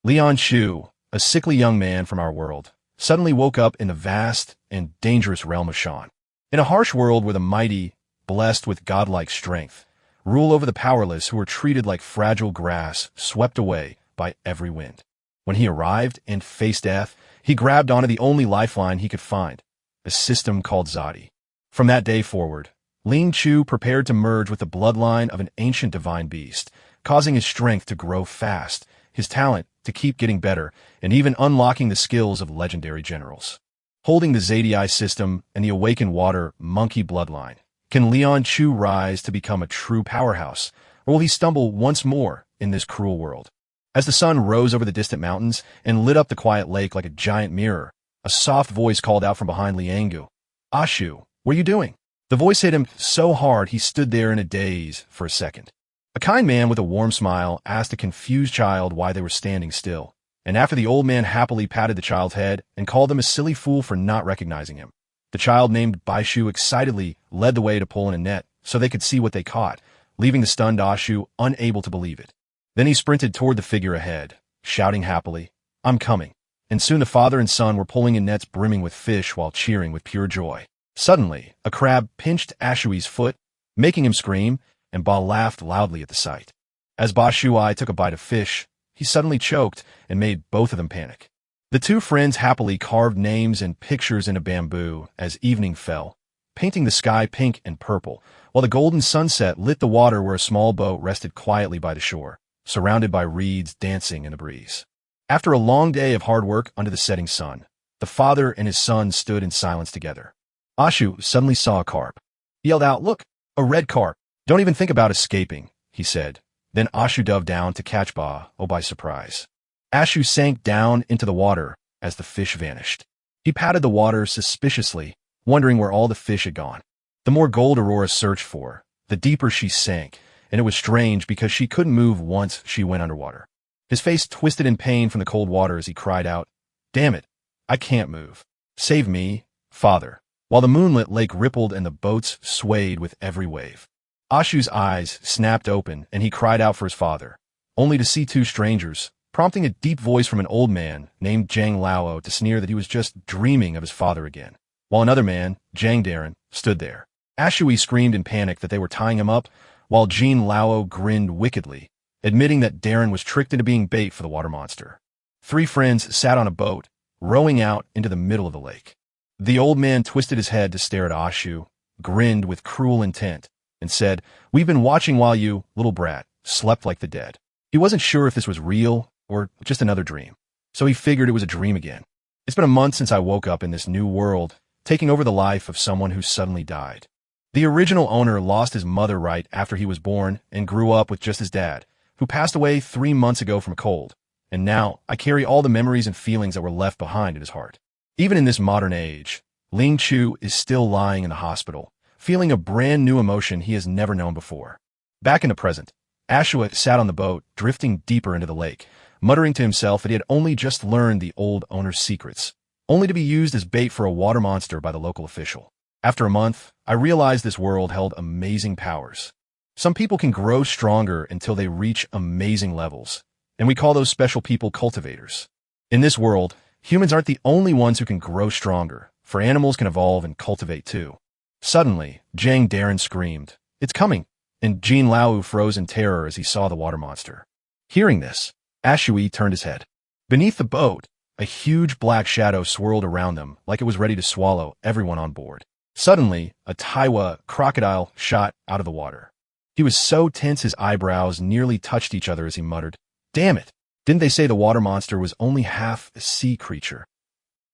Leon Chu, a sickly young man from our world, suddenly woke up in the vast and dangerous realm of Shan. In a harsh world where the mighty, blessed with godlike strength, rule over the powerless who are treated like fragile grass swept away by every wind. When he arrived and faced death, he grabbed onto the only lifeline he could find, a system called Zadi. From that day forward, Ling Chu prepared to merge with the bloodline of an ancient divine beast, causing his strength to grow fast, his talent to keep getting better, and even unlocking the skills of legendary generals. Holding the Zadii system and the awakened water monkey bloodline, can Leon Chu rise to become a true powerhouse, or will he stumble once more in this cruel world? As the sun rose over the distant mountains and lit up the quiet lake like a giant mirror, a soft voice called out from behind Liangu, "Ashu, what are you doing?" The voice hit him so hard he stood there in a daze for a second. A kind man with a warm smile asked a confused child why they were standing still, and after the old man happily patted the child's head and called them a silly fool for not recognizing him, the child named Baishu excitedly led the way to pull in a net so they could see what they caught, leaving the stunned Ashu unable to believe it. Then he sprinted toward the figure ahead, shouting happily, "I'm coming." And soon the father and son were pulling in nets brimming with fish while cheering with pure joy. Suddenly, a crab pinched Ashui's foot, making him scream, and Ba laughed loudly at the sight. As Ba Shui took a bite of fish, he suddenly choked and made both of them panic. The two friends happily carved names and pictures into bamboo as evening fell, painting the sky pink and purple, while the golden sunset lit the water where a small boat rested quietly by the shore, surrounded by reeds dancing in the breeze. After a long day of hard work under the setting sun, the father and his son stood in silence together. Ashu suddenly saw a carp. He yelled out, "Look, a red carp. Don't even think about escaping," he said. Then Ashu dove down to catch Ba, by surprise. Ashu sank down into the water as the fish vanished. He patted the water suspiciously, wondering where all the fish had gone. The more gold Aurora searched for, the deeper she sank, and it was strange because she couldn't move once she went underwater. His face twisted in pain from the cold water as he cried out, "Damn it, I can't move. Save me, Father," while the moonlit lake rippled and the boats swayed with every wave. Ashu's eyes snapped open and he cried out for his father, only to see two strangers, prompting a deep voice from an old man named Zhang Lao to sneer that he was just dreaming of his father again, while another man, Zhang Darren, stood there. Ashui screamed in panic that they were tying him up, while Jean Lao grinned wickedly, admitting that Darren was tricked into being bait for the water monster. Three friends sat on a boat, rowing out into the middle of the lake. The old man twisted his head to stare at Ashu, grinned with cruel intent, and said, "We've been watching while you, little brat, slept like the dead." He wasn't sure if this was real or just another dream, so he figured it was a dream again. "It's been a month since I woke up in this new world, taking over the life of someone who suddenly died. The original owner lost his mother right after he was born and grew up with just his dad, who passed away 3 months ago from a cold, and now I carry all the memories and feelings that were left behind in his heart." Even in this modern age, Ling Chu is still lying in the hospital, feeling a brand new emotion he has never known before. Back in the present, Ashua sat on the boat, drifting deeper into the lake, muttering to himself that he had only just learned the old owner's secrets, only to be used as bait for a water monster by the local official. "After a month, I realized this world held amazing powers. Some people can grow stronger until they reach amazing levels, and we call those special people cultivators. In this world, humans aren't the only ones who can grow stronger, for animals can evolve and cultivate too." Suddenly, Zhang Darren screamed, "It's coming!" and Jean Lao froze in terror as he saw the water monster. Hearing this, Ashui turned his head. Beneath the boat, a huge black shadow swirled around them like it was ready to swallow everyone on board. Suddenly, a Taiwa crocodile shot out of the water. He was so tense his eyebrows nearly touched each other as he muttered, "Damn it! Didn't they say the water monster was only half a sea creature?"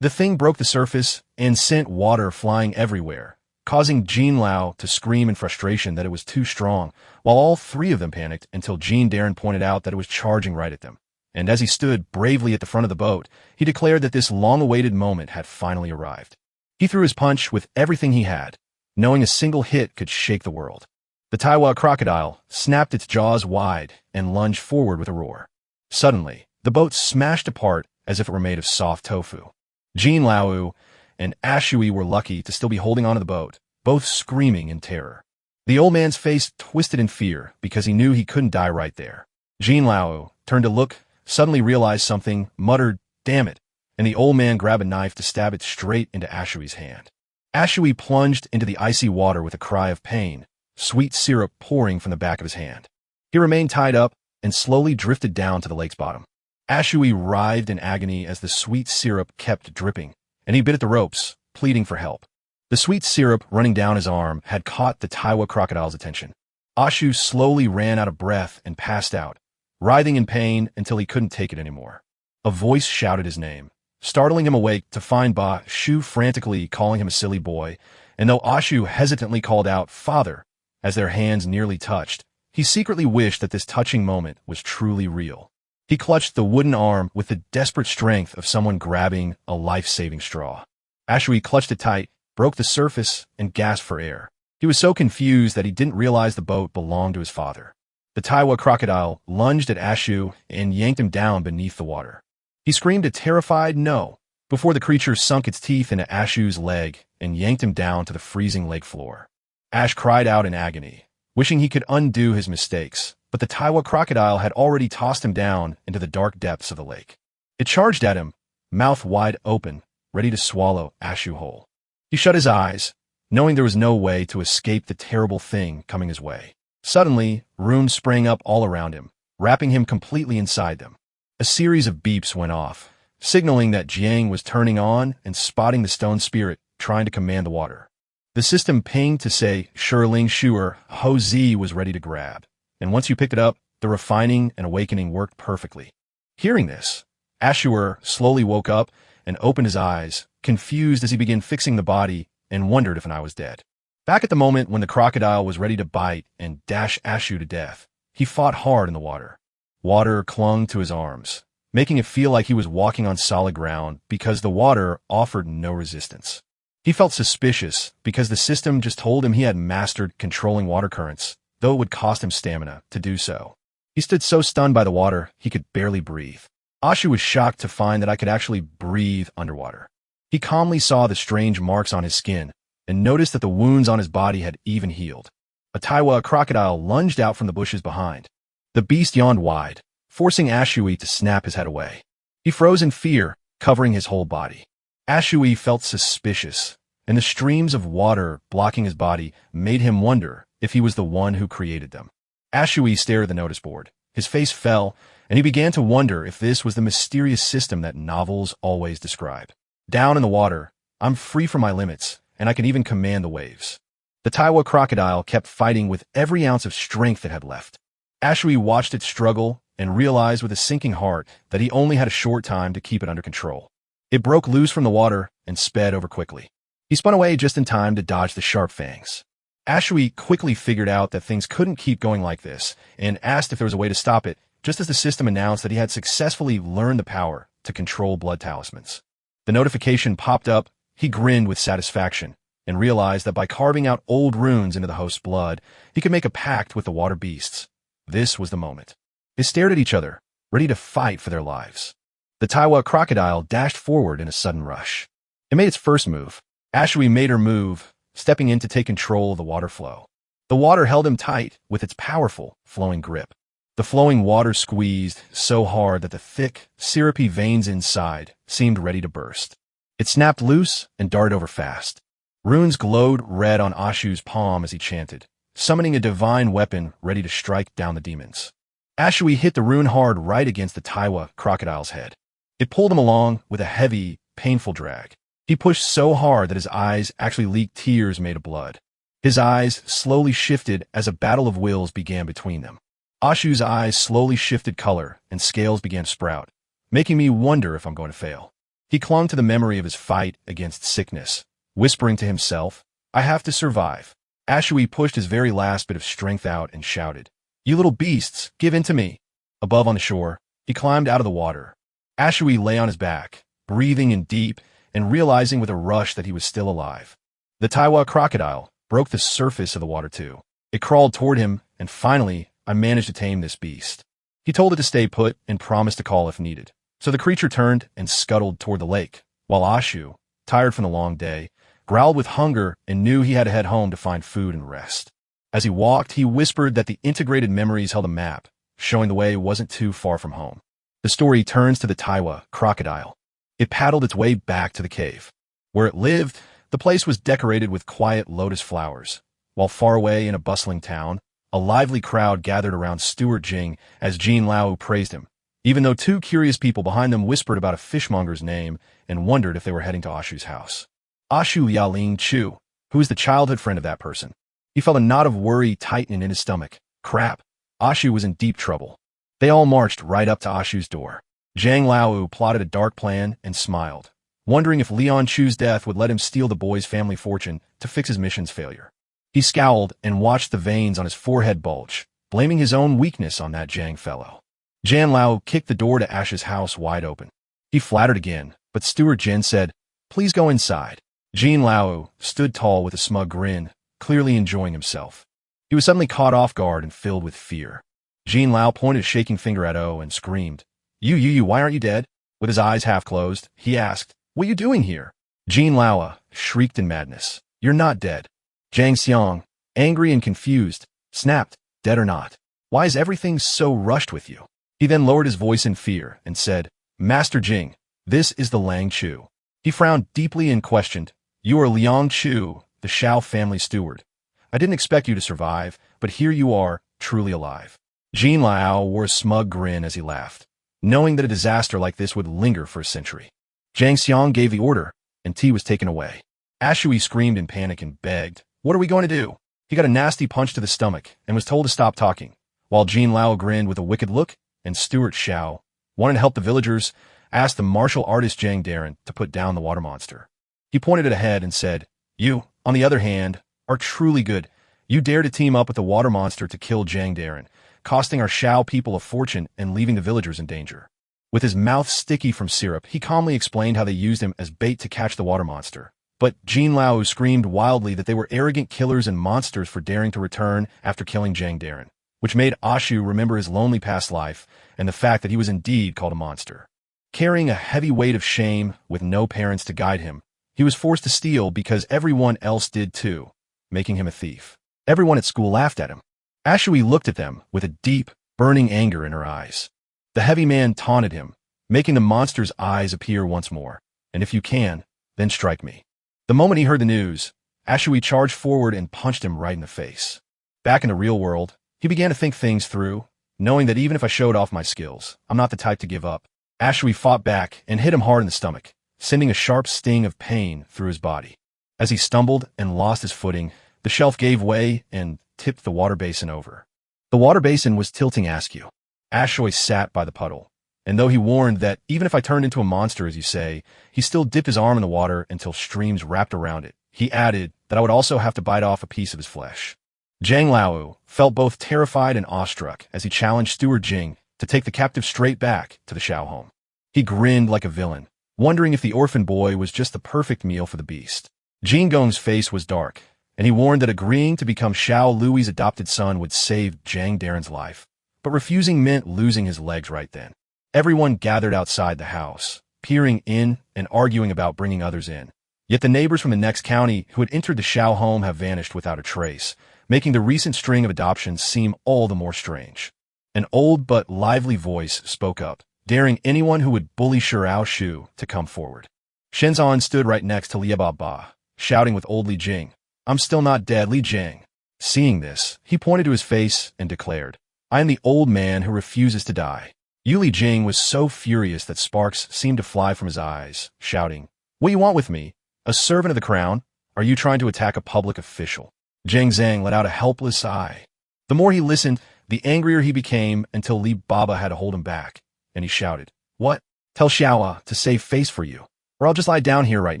The thing broke the surface and sent water flying everywhere, causing Jean Lao to scream in frustration that it was too strong, while all three of them panicked until Jean Darren pointed out that it was charging right at them. And as he stood bravely at the front of the boat, he declared that this long-awaited moment had finally arrived. He threw his punch with everything he had, knowing a single hit could shake the world. The Taiwa crocodile snapped its jaws wide and lunged forward with a roar. Suddenly, the boat smashed apart as if it were made of soft tofu. Jean Lao and Ashui were lucky to still be holding onto the boat, both screaming in terror. The old man's face twisted in fear because he knew he couldn't die right there. Jean Lao turned to look suddenly realized something, muttered, "Damn it," and the old man grabbed a knife to stab it straight into Ashui's hand. Ashui plunged into the icy water with a cry of pain, sweet syrup pouring from the back of his hand. He remained tied up and slowly drifted down to the lake's bottom. Ashui writhed in agony as the sweet syrup kept dripping, and he bit at the ropes, pleading for help. The sweet syrup running down his arm had caught the Taiwa crocodile's attention. Ashu slowly ran out of breath and passed out, writhing in pain until he couldn't take it anymore. A voice shouted his name, startling him awake to find Ba Shu frantically calling him a silly boy, and though Ashu hesitantly called out, "Father," as their hands nearly touched, he secretly wished that this touching moment was truly real. He clutched the wooden arm with the desperate strength of someone grabbing a life-saving straw. Ashui clutched it tight, broke the surface, and gasped for air. He was so confused that he didn't realize the boat belonged to his father. The Taiwa crocodile lunged at Ashu and yanked him down beneath the water. He screamed a terrified no before the creature sunk its teeth into Ashu's leg and yanked him down to the freezing lake floor. Ash cried out in agony, wishing he could undo his mistakes, but the Taiwa crocodile had already tossed him down into the dark depths of the lake. It charged at him, mouth wide open, ready to swallow Ashu whole. He shut his eyes, knowing there was no way to escape the terrible thing coming his way. Suddenly, runes sprang up all around him, wrapping him completely inside them. A series of beeps went off, signaling that Jiang was turning on and spotting the stone spirit trying to command the water. The system pinged to say Shirling Shuer Ho Zi was ready to grab, and once you picked it up, the refining and awakening worked perfectly. Hearing this, Ashur slowly woke up and opened his eyes, confused as he began fixing the body and wondered if I was dead. Back at the moment when the crocodile was ready to bite and dash Ashu to death, he fought hard in the water. Water clung to his arms, making it feel like he was walking on solid ground because the water offered no resistance. He felt suspicious because the system just told him he had mastered controlling water currents, though it would cost him stamina to do so. He stood so stunned by the water, he could barely breathe. Ashu was shocked to find that I could actually breathe underwater. He calmly saw the strange marks on his skin and noticed that the wounds on his body had even healed. A Taiwa crocodile lunged out from the bushes behind. The beast yawned wide, forcing Ashui to snap his head away. He froze in fear, covering his whole body. Ashui felt suspicious, and the streams of water blocking his body made him wonder if he was the one who created them. Ashui stared at the notice board. His face fell, and he began to wonder if this was the mysterious system that novels always describe. Down in the water, I'm free from my limits, and I can even command the waves. The Taiwa crocodile kept fighting with every ounce of strength it had left. Ashui watched it struggle and realized with a sinking heart that he only had a short time to keep it under control. It broke loose from the water and sped over quickly. He spun away just in time to dodge the sharp fangs. Ashui quickly figured out that things couldn't keep going like this and asked if there was a way to stop it, just as the system announced that he had successfully learned the power to control blood talismans. The notification popped up. He grinned with satisfaction and realized that by carving out old runes into the host's blood, he could make a pact with the water beasts. This was the moment. They stared at each other, ready to fight for their lives. The Taiwa crocodile dashed forward in a sudden rush. It made its first move. Ashui made her move, stepping in to take control of the water flow. The water held him tight with its powerful, flowing grip. The flowing water squeezed so hard that the thick, syrupy veins inside seemed ready to burst. It snapped loose and darted over fast. Runes glowed red on Ashu's palm as he chanted, summoning a divine weapon ready to strike down the demons. Ashui hit the rune hard right against the Taiwa crocodile's head. It pulled him along with a heavy, painful drag. He pushed so hard that his eyes actually leaked tears made of blood. His eyes slowly shifted as a battle of wills began between them. Ashu's eyes slowly shifted color and scales began to sprout, making me wonder if I'm going to fail. He clung to the memory of his fight against sickness, whispering to himself, "I have to survive." Ashui pushed his very last bit of strength out and shouted, "You little beasts, give in to me." Above on the shore, he climbed out of the water. Ashui lay on his back, breathing in deep and realizing with a rush that he was still alive. The Taiwa crocodile broke the surface of the water too. It crawled toward him, and finally, I managed to tame this beast. He told it to stay put and promised to call if needed. So the creature turned and scuttled toward the lake, while Ashu, tired from the long day, growled with hunger and knew he had to head home to find food and rest. As he walked, he whispered that the integrated memories held a map, showing the way wasn't too far from home. The story turns to the Taiwa crocodile. It paddled its way back to the cave. Where it lived, the place was decorated with quiet lotus flowers, while far away in a bustling town, a lively crowd gathered around Stewart Jing as Jean Lao praised him, even though two curious people behind them whispered about a fishmonger's name and wondered if they were heading to Ashu's house. Ashu Yaling Chu, who is the childhood friend of that person. He felt a knot of worry tightening in his stomach. Crap. Ashu was in deep trouble. They all marched right up to Ashu's door. Zhang Lao plotted a dark plan and smiled, wondering if Leon Chu's death would let him steal the boy's family fortune to fix his mission's failure. He scowled and watched the veins on his forehead bulge, blaming his own weakness on that Zhang fellow. Zhan Lao kicked the door to Ash's house wide open. He flattered again, but Stewart Jin said, "Please go inside." Jean Lao stood tall with a smug grin, clearly enjoying himself. He was suddenly caught off guard and filled with fear. Jean Lao pointed a shaking finger at O and screamed, You, why aren't you dead?" With his eyes half closed, he asked, "What are you doing here?" Jean Lao shrieked in madness, "You're not dead." Zhang Xiang, angry and confused, snapped, "Dead or not? Why is everything so rushed with you?" He then lowered his voice in fear and said, "Master Jing, this is the Lang Chu." He frowned deeply and questioned, "You are Liang Chu, the Shao family steward. I didn't expect you to survive, but here you are, truly alive." Jean Lao wore a smug grin as he laughed, knowing that a disaster like this would linger for a century. Zhang Xiang gave the order, and tea was taken away. Ashui screamed in panic and begged, "What are we going to do?" He got a nasty punch to the stomach and was told to stop talking, while Jean Lao grinned with a wicked look, and Stewart Shao, wanting to help the villagers, asked the martial artist Zhang Darren to put down the water monster. He pointed it ahead and said, "You, on the other hand, are truly good. You dare to team up with the water monster to kill Zhang Darren, costing our Shao people a fortune and leaving the villagers in danger." With his mouth sticky from syrup, he calmly explained how they used him as bait to catch the water monster. But Jean Lao screamed wildly that they were arrogant killers and monsters for daring to return after killing Zhang Darren, which made Ashu remember his lonely past life and the fact that he was indeed called a monster. Carrying a heavy weight of shame with no parents to guide him, he was forced to steal because everyone else did too, making him a thief. Everyone at school laughed at him. Ashui looked at them with a deep, burning anger in her eyes. The heavy man taunted him, making the monster's eyes appear once more. "And if you can, then strike me." The moment he heard the news, Ashui charged forward and punched him right in the face. Back in the real world, he began to think things through, knowing that even if I showed off my skills, I'm not the type to give up. Ashui fought back and hit him hard in the stomach, sending a sharp sting of pain through his body. As he stumbled and lost his footing, the shelf gave way and tipped the water basin over. The water basin was tilting askew. Ashui sat by the puddle, and though he warned that even if I turned into a monster, as you say, he still dipped his arm in the water until streams wrapped around it, he added that I would also have to bite off a piece of his flesh. Zhang Lao felt both terrified and awestruck as he challenged Steward Jing to take the captive straight back to the Shao home. He grinned like a villain, wondering if the orphan boy was just the perfect meal for the beast. Jin Gong's face was dark, and he warned that agreeing to become Shao Lui's adopted son would save Zhang Darren's life, but refusing meant losing his legs right then. Everyone gathered outside the house, peering in and arguing about bringing others in. Yet the neighbors from the next county who had entered the Shao home have vanished without a trace, making the recent string of adoptions seem all the more strange. An old but lively voice spoke up, daring anyone who would bully Shirao Shu to come forward. Shenzan stood right next to Liu Ba, shouting with old Li Jing, "I'm still not dead, Li Jing." Seeing this, he pointed to his face and declared, "I am the old man who refuses to die." Yu Li Jing was so furious that sparks seemed to fly from his eyes, shouting, "What do you want with me? A servant of the crown? Are you trying to attack a public official?" Zhang Zhang let out a helpless sigh. The more he listened, the angrier he became until Li Baba had to hold him back, and he shouted, "What? Tell Xiaoa to save face for you, or I'll just lie down here right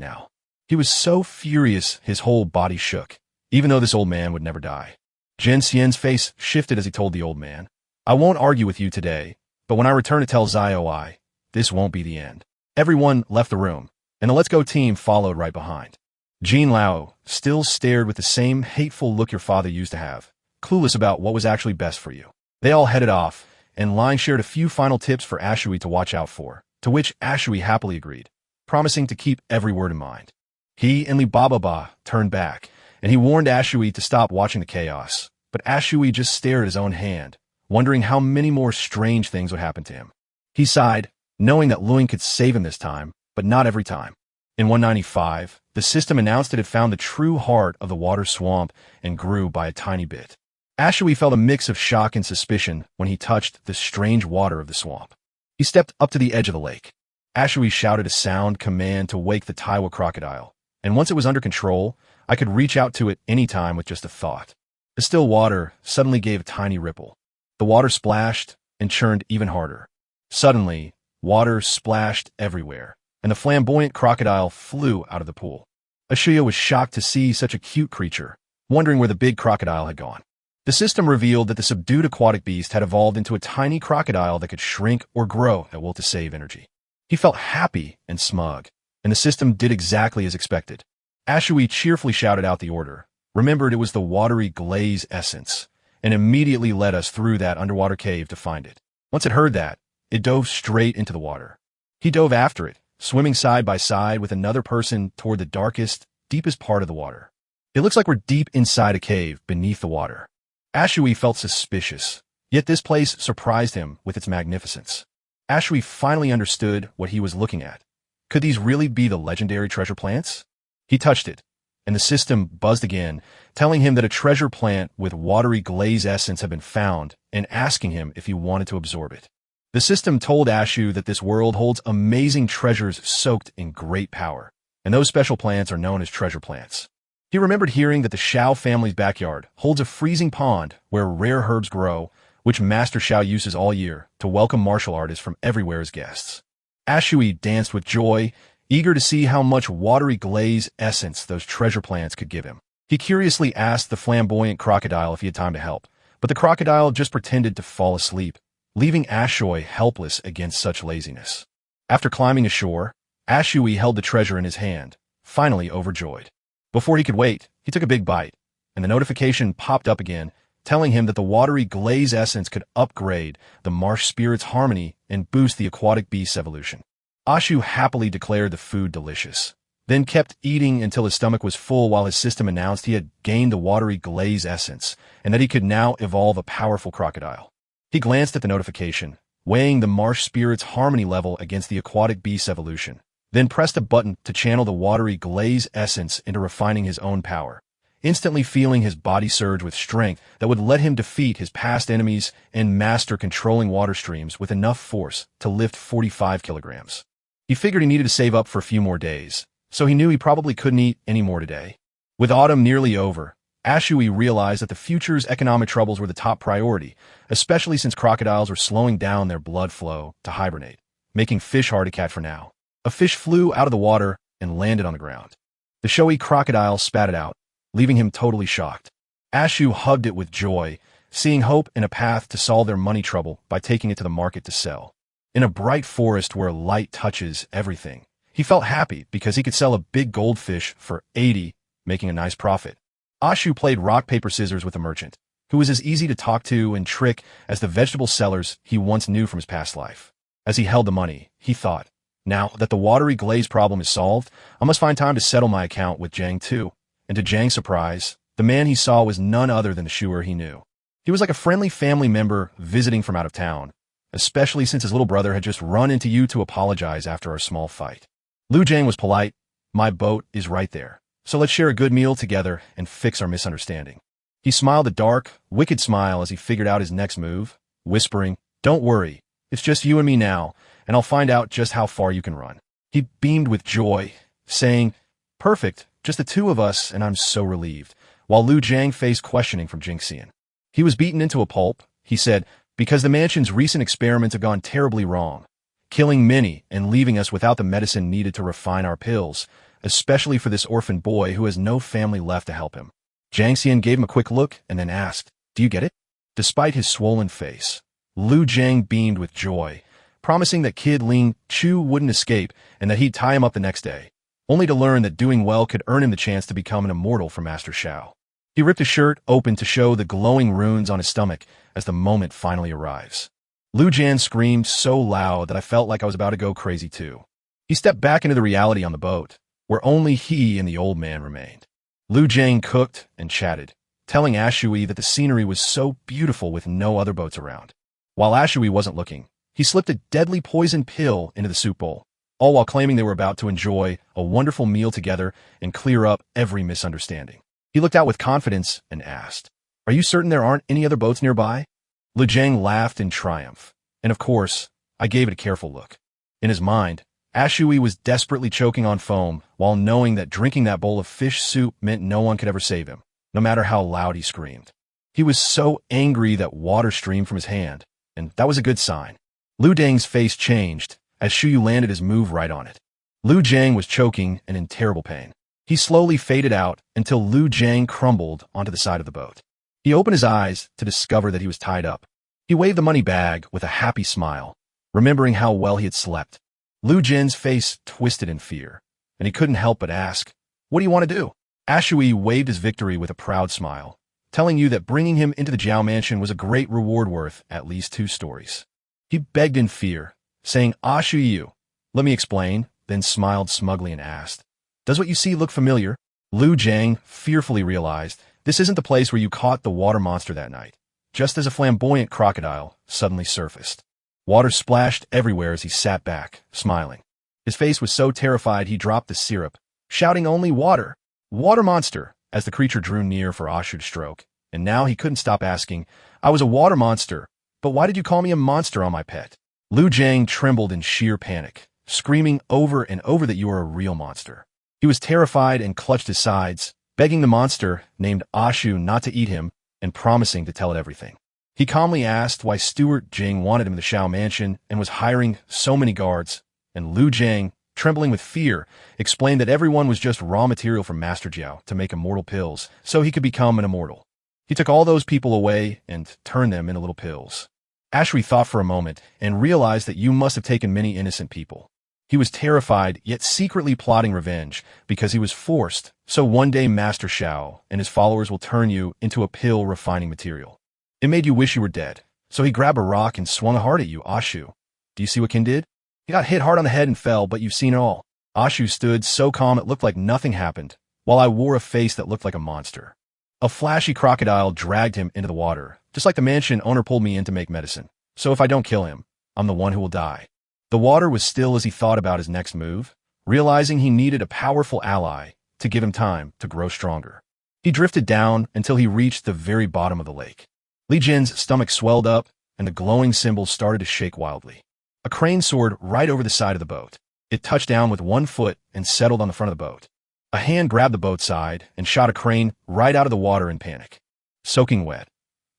now." He was so furious his whole body shook, even though this old man would never die. Zhen Xian's face shifted as he told the old man, "I won't argue with you today, but when I return to tell Xiaoi, this won't be the end." Everyone left the room, and the Let's Go team followed right behind. Jean Lao still stared with the same hateful look your father used to have, clueless about what was actually best for you. They all headed off, and Line shared a few final tips for Ashui to watch out for, to which Ashui happily agreed, promising to keep every word in mind. He and Li Baba turned back, and he warned Ashui to stop watching the chaos, but Ashui just stared at his own hand, wondering how many more strange things would happen to him. He sighed, knowing that Luing could save him this time, but not every time. In 195, the system announced it had found the true heart of the water swamp and grew by a tiny bit. Ashui felt a mix of shock and suspicion when he touched the strange water of the swamp. He stepped up to the edge of the lake. Ashui shouted a sound command to wake the Taiwa crocodile, and once it was under control, I could reach out to it any time with just a thought. The still water suddenly gave a tiny ripple. The water splashed and churned even harder. Suddenly, water splashed everywhere, and the flamboyant crocodile flew out of the pool. Ashuya was shocked to see such a cute creature, wondering where the big crocodile had gone. The system revealed that the subdued aquatic beast had evolved into a tiny crocodile that could shrink or grow at will to save energy. He felt happy and smug, and the system did exactly as expected. Ashui cheerfully shouted out the order, remembered it was the watery glaze essence, and immediately led us through that underwater cave to find it. Once it heard that, it dove straight into the water. He dove after it, swimming side by side with another person toward the darkest, deepest part of the water. It looks like we're deep inside a cave beneath the water. Ashui felt suspicious, yet this place surprised him with its magnificence. Ashui finally understood what he was looking at. Could these really be the legendary treasure plants? He touched it, and the system buzzed again, telling him that a treasure plant with watery glaze essence had been found and asking him if he wanted to absorb it. The system told Ashu that this world holds amazing treasures soaked in great power, and those special plants are known as treasure plants. He remembered hearing that the Shao family's backyard holds a freezing pond where rare herbs grow, which Master Shao uses all year to welcome martial artists from everywhere as guests. Ashui danced with joy, eager to see how much watery glaze essence those treasure plants could give him. He curiously asked the flamboyant crocodile if he had time to help, but the crocodile just pretended to fall asleep, leaving Ashui helpless against such laziness. After climbing ashore, Ashui held the treasure in his hand, finally overjoyed. Before he could wait, he took a big bite, and the notification popped up again, telling him that the watery glaze essence could upgrade the marsh spirit's harmony and boost the aquatic beast's evolution. Ashu happily declared the food delicious, then kept eating until his stomach was full while his system announced he had gained the watery glaze essence and that he could now evolve a powerful crocodile. He glanced at the notification, weighing the marsh spirit's harmony level against the aquatic beast's evolution, then pressed a button to channel the watery glaze essence into refining his own power, instantly feeling his body surge with strength that would let him defeat his past enemies and master controlling water streams with enough force to lift 45 kilograms. He figured he needed to save up for a few more days, so he knew he probably couldn't eat any more today. With autumn nearly over, Ashui realized that the future's economic troubles were the top priority, especially since crocodiles were slowing down their blood flow to hibernate, making fish hard to catch for now. A fish flew out of the water and landed on the ground. The showy crocodile spat it out, leaving him totally shocked. Ashu hugged it with joy, seeing hope and a path to solve their money trouble by taking it to the market to sell. In a bright forest where light touches everything, he felt happy because he could sell a big goldfish for 80, making a nice profit. Ashu played rock, paper, scissors with a merchant, who was as easy to talk to and trick as the vegetable sellers he once knew from his past life. As he held the money, he thought, now that the watery glaze problem is solved, I must find time to settle my account with Jiang too. And to Jiang's surprise, the man he saw was none other than the shoer he knew. He was like a friendly family member visiting from out of town, especially since his little brother had just run into you to apologize after our small fight. Lu Jiang was polite. My boat is right there, so let's share a good meal together and fix our misunderstanding. He smiled a dark, wicked smile as he figured out his next move, whispering, don't worry, it's just you and me now, and I'll find out just how far you can run. He beamed with joy, saying, perfect, just the two of us, and I'm so relieved, while Lu Jiang faced questioning from Jingxian. He was beaten into a pulp, he said, because the mansion's recent experiments have gone terribly wrong, killing many and leaving us without the medicine needed to refine our pills, especially for this orphan boy who has no family left to help him. Jingxian gave him a quick look and then asked, do you get it? Despite his swollen face, Lu Jiang beamed with joy, promising that Kid Ling Chu wouldn't escape and that he'd tie him up the next day, only to learn that doing well could earn him the chance to become an immortal for Master Shao. He ripped his shirt open to show the glowing runes on his stomach as the moment finally arrives. Lu Jian screamed so loud that I felt like I was about to go crazy too. He stepped back into the reality on the boat, where only he and the old man remained. Lu Jiang cooked and chatted, telling Ashui that the scenery was so beautiful with no other boats around. While Ashui wasn't looking, He slipped a deadly poison pill into the soup bowl, all while claiming they were about to enjoy a wonderful meal together and clear up every misunderstanding. He looked out with confidence and asked, "Are you certain there aren't any other boats nearby?" Lu Jiang laughed in triumph, and of course, I gave it a careful look. In his mind, Ashui was desperately choking on foam while knowing that drinking that bowl of fish soup meant no one could ever save him, no matter how loud he screamed. He was so angry that water streamed from his hand, and that was a good sign. Lu Dang's face changed as Shuyu landed his move right on it. Lu Jiang was choking and in terrible pain. He slowly faded out until Lu Jiang crumbled onto the side of the boat. He opened his eyes to discover that he was tied up. He waved the money bag with a happy smile, remembering how well he had slept. Lu Jin's face twisted in fear, and he couldn't help but ask, "What do you want to do?" Ashui waved his victory with a proud smile, telling you that bringing him into the Jiao mansion was a great reward worth at least 2 stories. He begged in fear, saying, "Ashui, let me explain," then smiled smugly and asked, "Does what you see look familiar?" Lu Jiang fearfully realized this isn't the place where you caught the water monster that night, just as a flamboyant crocodile suddenly surfaced. Water splashed everywhere as he sat back, smiling. His face was so terrified he dropped the syrup, shouting only "Water! Water monster!" as the creature drew near for Ashu to stroke. And now he couldn't stop asking, "I was a water monster, but why did you call me a monster on my pet?" Lu Jiang trembled in sheer panic, screaming over and over that you were a real monster. He was terrified and clutched his sides, begging the monster, named Ashu, not to eat him, and promising to tell it everything. He calmly asked why Stewart Jing wanted him in the Shao mansion and was hiring so many guards, and Lu Jiang, trembling with fear, explained that everyone was just raw material from Master Jiao to make immortal pills, so he could become an immortal. He took all those people away and turned them into little pills. Ashui thought for a moment and realized that you must have taken many innocent people. He was terrified, yet secretly plotting revenge, because he was forced, so one day Master Shao and his followers will turn you into a pill refining material. It made you wish you were dead, so he grabbed a rock and swung hard at you, Ashu. Do you see what Qin did? He got hit hard on the head and fell, but you've seen it all. Ashu stood so calm it looked like nothing happened, while I wore a face that looked like a monster. A flashy crocodile dragged him into the water, just like the mansion owner pulled me in to make medicine. So if I don't kill him, I'm the one who will die. The water was still as he thought about his next move, realizing he needed a powerful ally to give him time to grow stronger. He drifted down until he reached the very bottom of the lake. Li Jin's stomach swelled up, and the glowing symbol started to shake wildly. A crane soared right over the side of the boat. It touched down with one foot and settled on the front of the boat. A hand grabbed the boat side and shot a crane right out of the water in panic. Soaking wet,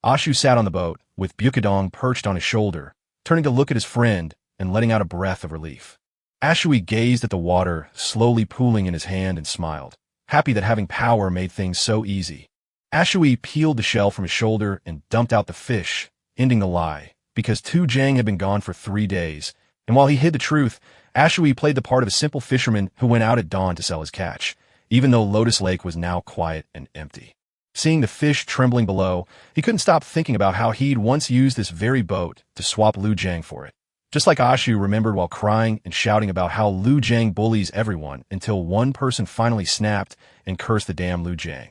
Ashu sat on the boat, with Bukadong perched on his shoulder, turning to look at his friend and letting out a breath of relief. Ashui gazed at the water slowly pooling in his hand and smiled, happy that having power made things so easy. Ashui peeled the shell from his shoulder and dumped out the fish, ending the lie, because Tu Jiang had been gone for 3 days, and while he hid the truth, Ashui played the part of a simple fisherman who went out at dawn to sell his catch, even though Lotus Lake was now quiet and empty. Seeing the fish trembling below, he couldn't stop thinking about how he'd once used this very boat to swap Lu Jiang for it. Just like Ashu remembered while crying and shouting about how Lu Jiang bullies everyone until one person finally snapped and cursed the damn Lu Jiang.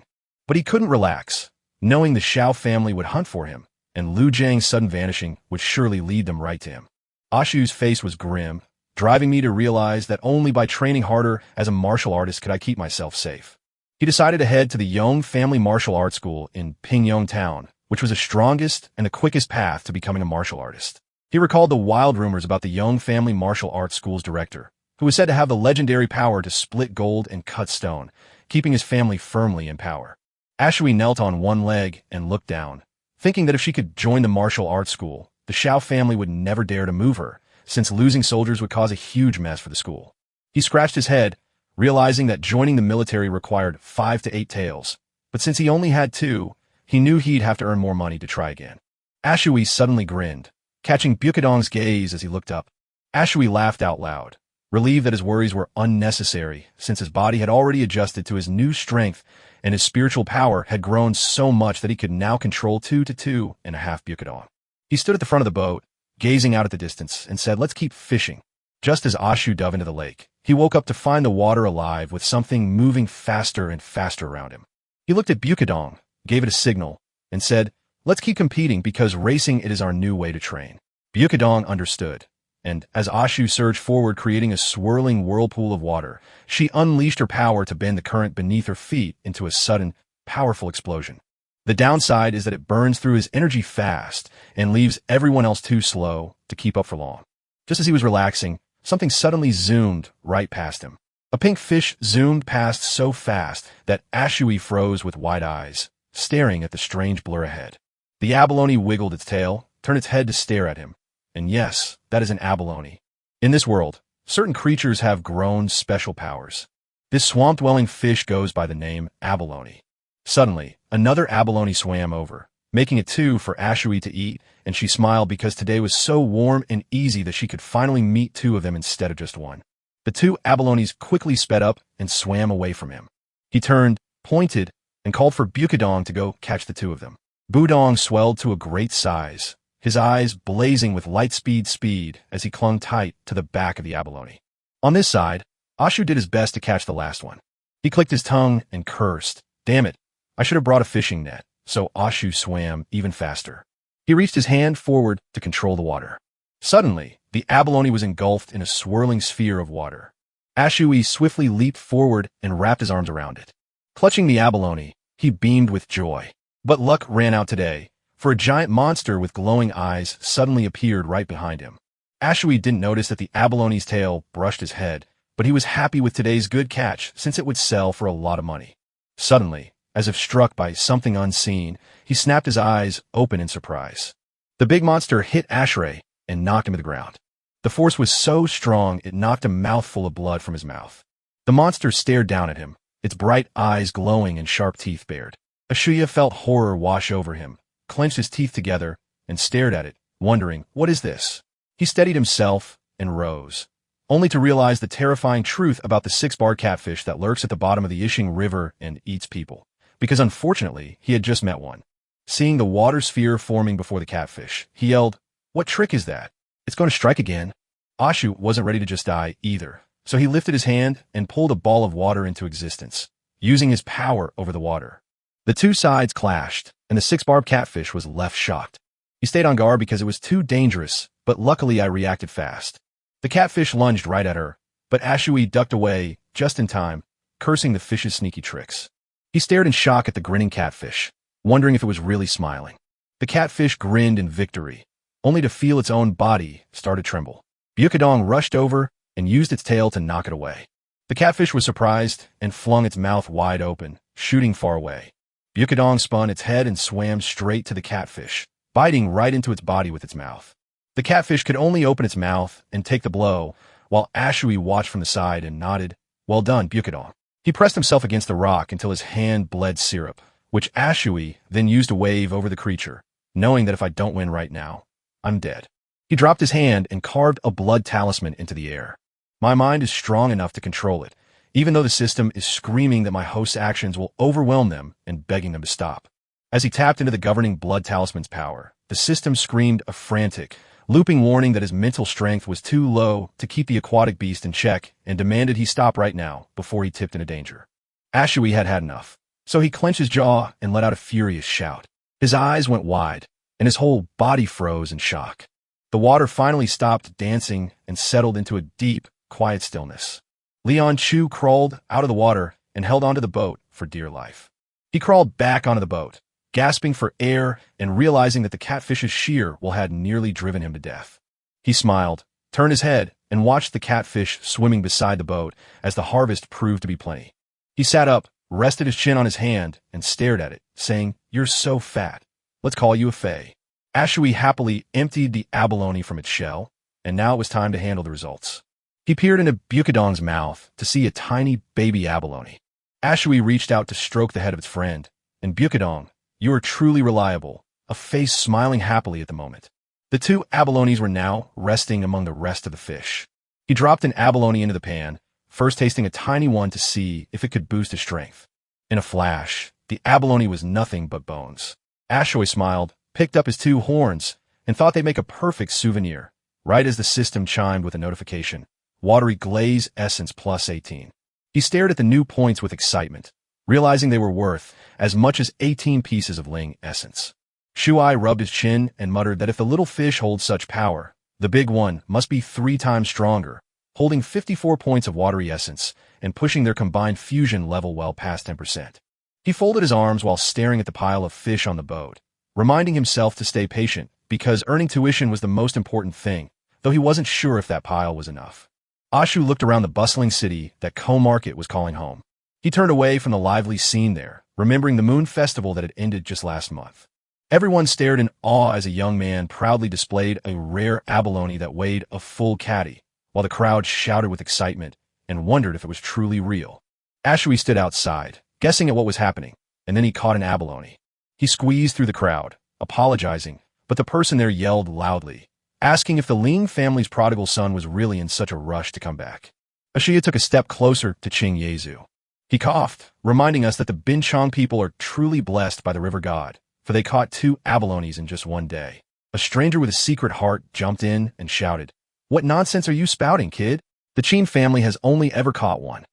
But he couldn't relax, knowing the Shao family would hunt for him, and Lu Jiang's sudden vanishing would surely lead them right to him. Ashu's face was grim, driving me to realize that only by training harder as a martial artist could I keep myself safe. He decided to head to the Yong Family Martial Arts School in Pingyong Town, which was the strongest and the quickest path to becoming a martial artist. He recalled the wild rumors about the Yong Family Martial Arts School's director, who was said to have the legendary power to split gold and cut stone, keeping his family firmly in power. Ashui knelt on one leg and looked down, thinking that if she could join the martial arts school, the Shao family would never dare to move her, since losing soldiers would cause a huge mess for the school. He scratched his head, realizing that joining the military required 5 to 8 taels, but since he only had 2, he knew he'd have to earn more money to try again. Ashui suddenly grinned, catching Bukadong's gaze as he looked up. Ashui laughed out loud, relieved that his worries were unnecessary since his body had already adjusted to his new strength and his spiritual power had grown so much that he could now control 2 to 2.5 Bukadong. He stood at the front of the boat, gazing out at the distance, and said, "Let's keep fishing." Just as Ashu dove into the lake, he woke up to find the water alive with something moving faster and faster around him. He looked at Bukadong, gave it a signal, and said, "Let's keep competing because racing it is our new way to train." Byukadong understood, and as Ashu surged forward creating a swirling whirlpool of water, she unleashed her power to bend the current beneath her feet into a sudden, powerful explosion. The downside is that it burns through his energy fast and leaves everyone else too slow to keep up for long. Just as he was relaxing, something suddenly zoomed right past him. A pink fish zoomed past so fast that Ashui froze with wide eyes, staring at the strange blur ahead. The abalone wiggled its tail, turned its head to stare at him. And yes, that is an abalone. In this world, certain creatures have grown special powers. This swamp-dwelling fish goes by the name abalone. Suddenly, another abalone swam over, making it two for Ashui to eat, and she smiled because today was so warm and easy that she could finally meet two of them instead of just one. The two abalones quickly sped up and swam away from him. He turned, pointed, and called for Byukadong to go catch the two of them. Budong swelled to a great size, his eyes blazing with light-speed as he clung tight to the back of the abalone. On this side, Ashu did his best to catch the last one. He clicked his tongue and cursed. Damn it, I should have brought a fishing net, so Ashu swam even faster. He reached his hand forward to control the water. Suddenly, the abalone was engulfed in a swirling sphere of water. Ashui swiftly leaped forward and wrapped his arms around it. Clutching the abalone, he beamed with joy. But luck ran out today, for a giant monster with glowing eyes suddenly appeared right behind him. Ashui didn't notice that the abalone's tail brushed his head, but he was happy with today's good catch since it would sell for a lot of money. Suddenly, as if struck by something unseen, he snapped his eyes open in surprise. The big monster hit Ashray and knocked him to the ground. The force was so strong it knocked a mouthful of blood from his mouth. The monster stared down at him, its bright eyes glowing and sharp teeth bared. Ashuya felt horror wash over him, clenched his teeth together, and stared at it, wondering, what is this? He steadied himself and rose, only to realize the terrifying truth about the six-barred catfish that lurks at the bottom of the Ishing River and eats people, because unfortunately, he had just met one. Seeing the water sphere forming before the catfish, he yelled, "What trick is that? It's going to strike again." Ashu wasn't ready to just die either, so he lifted his hand and pulled a ball of water into existence, using his power over the water. The two sides clashed, and the six-barb catfish was left shocked. He stayed on guard because it was too dangerous, but luckily I reacted fast. The catfish lunged right at her, but Ashui ducked away just in time, cursing the fish's sneaky tricks. He stared in shock at the grinning catfish, wondering if it was really smiling. The catfish grinned in victory, only to feel its own body start to tremble. Byukadong rushed over and used its tail to knock it away. The catfish was surprised and flung its mouth wide open, shooting far away. Byukadong spun its head and swam straight to the catfish, biting right into its body with its mouth. The catfish could only open its mouth and take the blow, while Ashui watched from the side and nodded, "Well done, Byukadong." He pressed himself against the rock until his hand bled syrup, which Ashui then used to wave over the creature, knowing that if I don't win right now, I'm dead. He dropped his hand and carved a blood talisman into the air. My mind is strong enough to control it, even though the system is screaming that my host's actions will overwhelm them and begging them to stop. As he tapped into the governing blood talisman's power, the system screamed a frantic, looping warning that his mental strength was too low to keep the aquatic beast in check and demanded he stop right now before he tipped into danger. Ashui had had enough, so he clenched his jaw and let out a furious shout. His eyes went wide, and his whole body froze in shock. The water finally stopped dancing and settled into a deep, quiet stillness. Leon Chu crawled out of the water and held onto the boat for dear life. He crawled back onto the boat, gasping for air and realizing that the catfish's sheer had nearly driven him to death. He smiled, turned his head, and watched the catfish swimming beside the boat as the harvest proved to be plenty. He sat up, rested his chin on his hand, and stared at it, saying, "You're so fat. Let's call you a fae." Ashui happily emptied the abalone from its shell, and now it was time to handle the results. He peered into Byukadong's mouth to see a tiny baby abalone. Ashui reached out to stroke the head of its friend, and Byukadong, you are truly reliable, a face smiling happily at the moment. The two abalones were now resting among the rest of the fish. He dropped an abalone into the pan, first tasting a tiny one to see if it could boost his strength. In a flash, the abalone was nothing but bones. Ashui smiled, picked up his two horns, and thought they'd make a perfect souvenir, right as the system chimed with a notification. Watery Glaze Essence plus 18. He stared at the new points with excitement, realizing they were worth as much as 18 pieces of Ling Essence. Shuai rubbed his chin and muttered that if the little fish holds such power, the big one must be 3 times stronger, holding 54 points of watery essence and pushing their combined fusion level well past 10%. He folded his arms while staring at the pile of fish on the boat, reminding himself to stay patient because earning tuition was the most important thing, though he wasn't sure if that pile was enough. Ashu looked around the bustling city that Ko Market was calling home. He turned away from the lively scene there, remembering the moon festival that had ended just last month. Everyone stared in awe as a young man proudly displayed a rare abalone that weighed a full caddy, while the crowd shouted with excitement and wondered if it was truly real. Ashui stood outside, guessing at what was happening, and then he caught an abalone. He squeezed through the crowd, apologizing, but the person there yelled loudly, asking if the Ling family's prodigal son was really in such a rush to come back. Ashiya took a step closer to Qing Yezu. He coughed, reminding us that the Binchong people are truly blessed by the river god, for they caught 2 abalones in just one day. A stranger with a secret heart jumped in and shouted, "What nonsense are you spouting, kid? The Qin family has only ever caught one."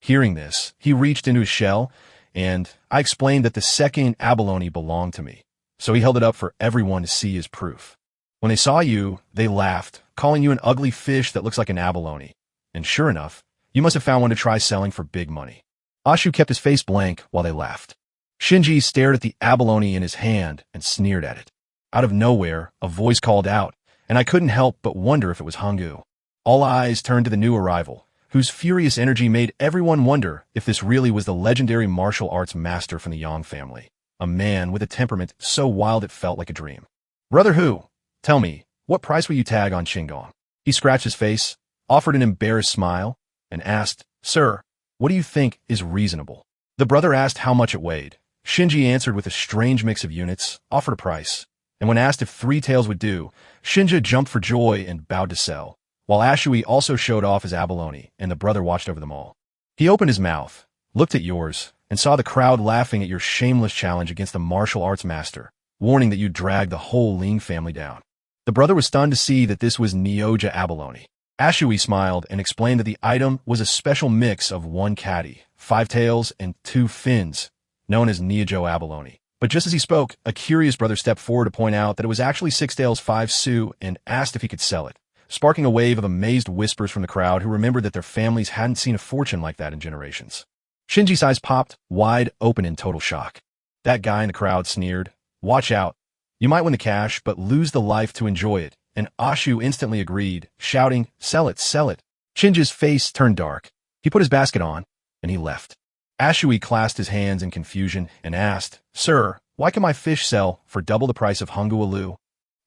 Hearing this, he reached into his shell, and I explained that the second abalone belonged to me, so he held it up for everyone to see as proof. When they saw you, they laughed, calling you an ugly fish that looks like an abalone. And sure enough, you must have found one to try selling for big money. Ashu kept his face blank while they laughed. Shinji stared at the abalone in his hand and sneered at it. Out of nowhere, a voice called out, and I couldn't help but wonder if it was Hanggu. All eyes turned to the new arrival, whose furious energy made everyone wonder if this really was the legendary martial arts master from the Yang family, a man with a temperament so wild it felt like a dream. "Brother Hu, tell me, what price will you tag on Qinggong?" He scratched his face, offered an embarrassed smile, and asked, "Sir, what do you think is reasonable?" The brother asked how much it weighed. Shinji answered with a strange mix of units, offered a price, and when asked if 3 taels would do, Shinja jumped for joy and bowed to sell, while Ashui also showed off his abalone, and the brother watched over them all. He opened his mouth, looked at yours, and saw the crowd laughing at your shameless challenge against the martial arts master, warning that you dragged the whole Ling family down. The brother was stunned to see that this was Nioja abalone. Ashui smiled and explained that the item was a special mix of 1 caddy, 5 tails, and 2 fins, known as Niojo abalone. But just as he spoke, a curious brother stepped forward to point out that it was actually 6 tails, 5 su, and asked if he could sell it, sparking a wave of amazed whispers from the crowd who remembered that their families hadn't seen a fortune like that in generations. Shinji's eyes popped wide open in total shock. That guy in the crowd sneered, "Watch out. You might win the cash, but lose the life to enjoy it." And Ashu instantly agreed, shouting, "Sell it, sell it." Shinji's face turned dark. He put his basket on, and he left. Ashui clasped his hands in confusion and asked, "Sir, why can my fish sell for double the price of Hanggualu?"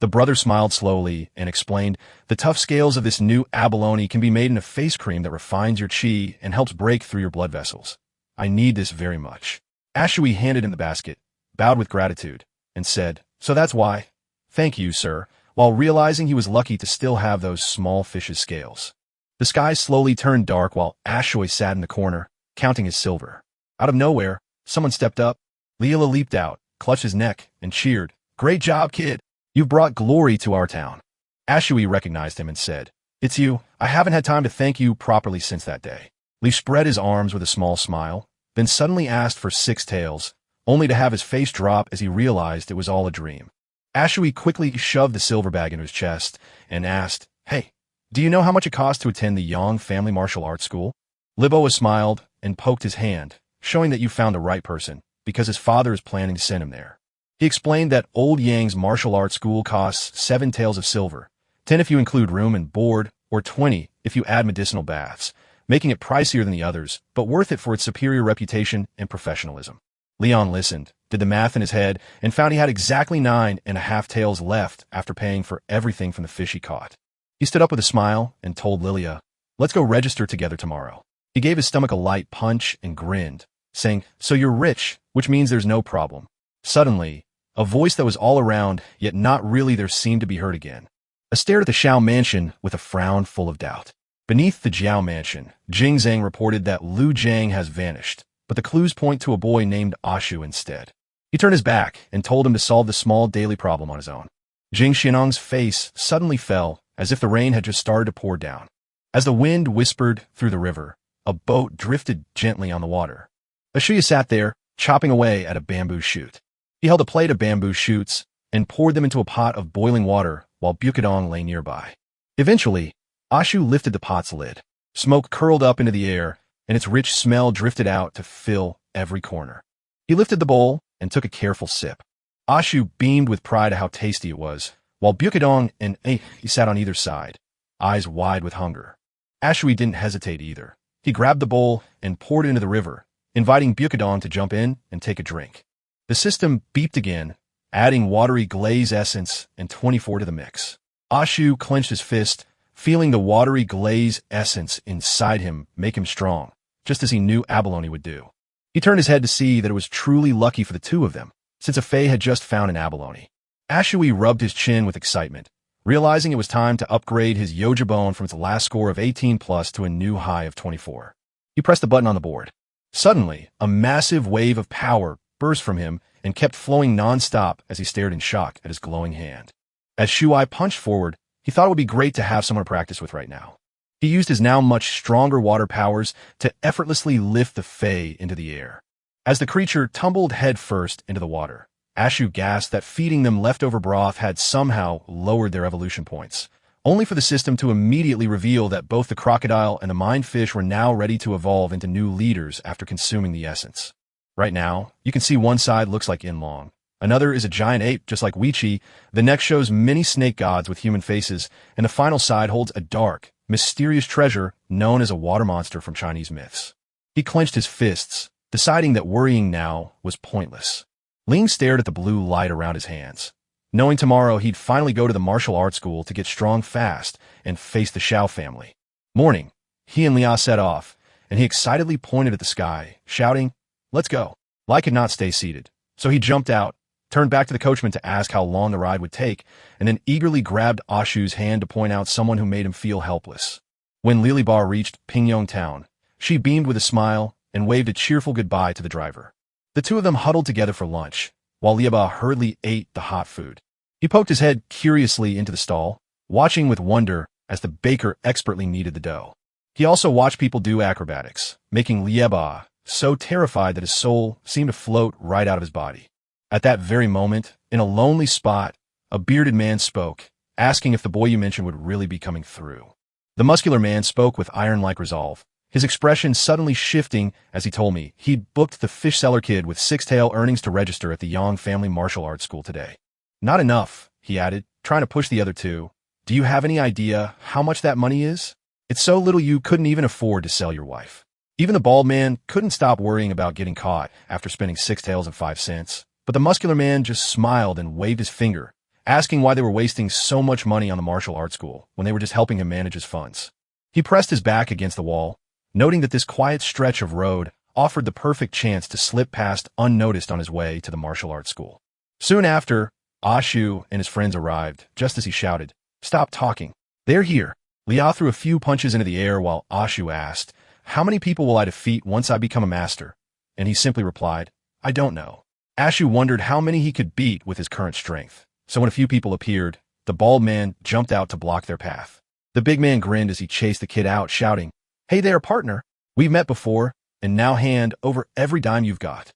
The brother smiled slowly and explained, "The tough scales of this new abalone can be made in a face cream that refines your qi and helps break through your blood vessels. I need this very much." Ashui handed him the basket, bowed with gratitude, and said, "So that's why. Thank you, sir," while realizing he was lucky to still have those small fish's scales. The sky slowly turned dark while Ashui sat in the corner, counting his silver. Out of nowhere, someone stepped up. Leela leaped out, clutched his neck, and cheered, "Great job, kid. You've brought glory to our town." Ashui recognized him and said, "It's you. I haven't had time to thank you properly since that day." Lee spread his arms with a small smile, then suddenly asked for 6 taels, only to have his face drop as he realized it was all a dream. Ashui quickly shoved the silver bag into his chest and asked, "Hey, do you know how much it costs to attend the Yang family martial arts school?" Liboa smiled and poked his hand, showing that you found the right person, because his father is planning to send him there. He explained that Old Yang's martial arts school costs 7 taels of silver, 10 if you include room and board, or 20 if you add medicinal baths, making it pricier than the others, but worth it for its superior reputation and professionalism. Leon listened, did the math in his head, and found he had exactly 9.5 taels left after paying for everything from the fish he caught. He stood up with a smile and told Lilia, "Let's go register together tomorrow." He gave his stomach a light punch and grinned, saying, "So you're rich, which means there's no problem." Suddenly, a voice that was all around, yet not really there seemed to be heard again. I stared at the Xiao mansion with a frown full of doubt. Beneath the Jiao mansion, Jing Zhang reported that Lu Jiang has vanished, but the clues point to a boy named Ashu instead. He turned his back and told him to solve the small daily problem on his own. Jing Xianong's face suddenly fell, as if the rain had just started to pour down. As the wind whispered through the river, a boat drifted gently on the water. Ashuya sat there, chopping away at a bamboo shoot. He held a plate of bamboo shoots, and poured them into a pot of boiling water while Bukidong lay nearby. Eventually, Ashu lifted the pot's lid. Smoke curled up into the air, and its rich smell drifted out to fill every corner. He lifted the bowl and took a careful sip. Ashu beamed with pride at how tasty it was, while Bukidong and he sat on either side, eyes wide with hunger. Ashui didn't hesitate either. He grabbed the bowl and poured it into the river, inviting Bukidong to jump in and take a drink. The system beeped again, adding watery glaze essence and 24 to the mix. Ashu clenched his fist, feeling the watery glaze essence inside him make him strong, just as he knew abalone would do. He turned his head to see that it was truly lucky for the two of them, since a fae had just found an abalone. Ashui rubbed his chin with excitement, realizing it was time to upgrade his Yojibone from its last score of 18 plus to a new high of 24. He pressed the button on the board. Suddenly, a massive wave of power burst from him and kept flowing non-stop as he stared in shock at his glowing hand. As Shuai punched forward, he thought it would be great to have someone to practice with right now. He used his now much stronger water powers to effortlessly lift the fae into the air. As the creature tumbled head first into the water, Ashu gasped that feeding them leftover broth had somehow lowered their evolution points, only for the system to immediately reveal that both the crocodile and the mind fish were now ready to evolve into new leaders after consuming the essence. Right now, you can see one side looks like Inlong. Another is a giant ape just like Weiqi, the next shows many snake gods with human faces, and the final side holds a dark, mysterious treasure known as a water monster from Chinese myths. He clenched his fists, deciding that worrying now was pointless. Ling stared at the blue light around his hands, knowing tomorrow he'd finally go to the martial arts school to get strong fast and face the Xiao family. Morning, he and Lia set off, and he excitedly pointed at the sky, shouting, "Let's go." Lai could not stay seated, so he jumped out, turned back to the coachman to ask how long the ride would take, and then eagerly grabbed Ashu's hand to point out someone who made him feel helpless. When Lilibar reached Pingyong town, she beamed with a smile and waved a cheerful goodbye to the driver. The two of them huddled together for lunch, while Lieba hurriedly ate the hot food. He poked his head curiously into the stall, watching with wonder as the baker expertly kneaded the dough. He also watched people do acrobatics, making Lieba so terrified that his soul seemed to float right out of his body. At that very moment, in a lonely spot, a bearded man spoke, asking if the boy you mentioned would really be coming through. The muscular man spoke with iron-like resolve, his expression suddenly shifting as he told me he'd booked the fish seller kid with six-tail earnings to register at the Yang family martial arts school today. Not enough, he added, trying to push the other two. Do you have any idea how much that money is? It's so little you couldn't even afford to sell your wife. Even the bald man couldn't stop worrying about getting caught after spending 6 taels and 5 cents. But the muscular man just smiled and waved his finger, asking why they were wasting so much money on the martial arts school when they were just helping him manage his funds. He pressed his back against the wall, noting that this quiet stretch of road offered the perfect chance to slip past unnoticed on his way to the martial arts school. Soon after, Ashu and his friends arrived, just as he shouted, "Stop talking. They're here." Liao threw a few punches into the air while Ashu asked, "How many people will I defeat once I become a master?" And he simply replied, "I don't know." Ashu wondered how many he could beat with his current strength. So when a few people appeared, the bald man jumped out to block their path. The big man grinned as he chased the kid out, shouting, "Hey there, partner. We've met before, and now hand over every dime you've got."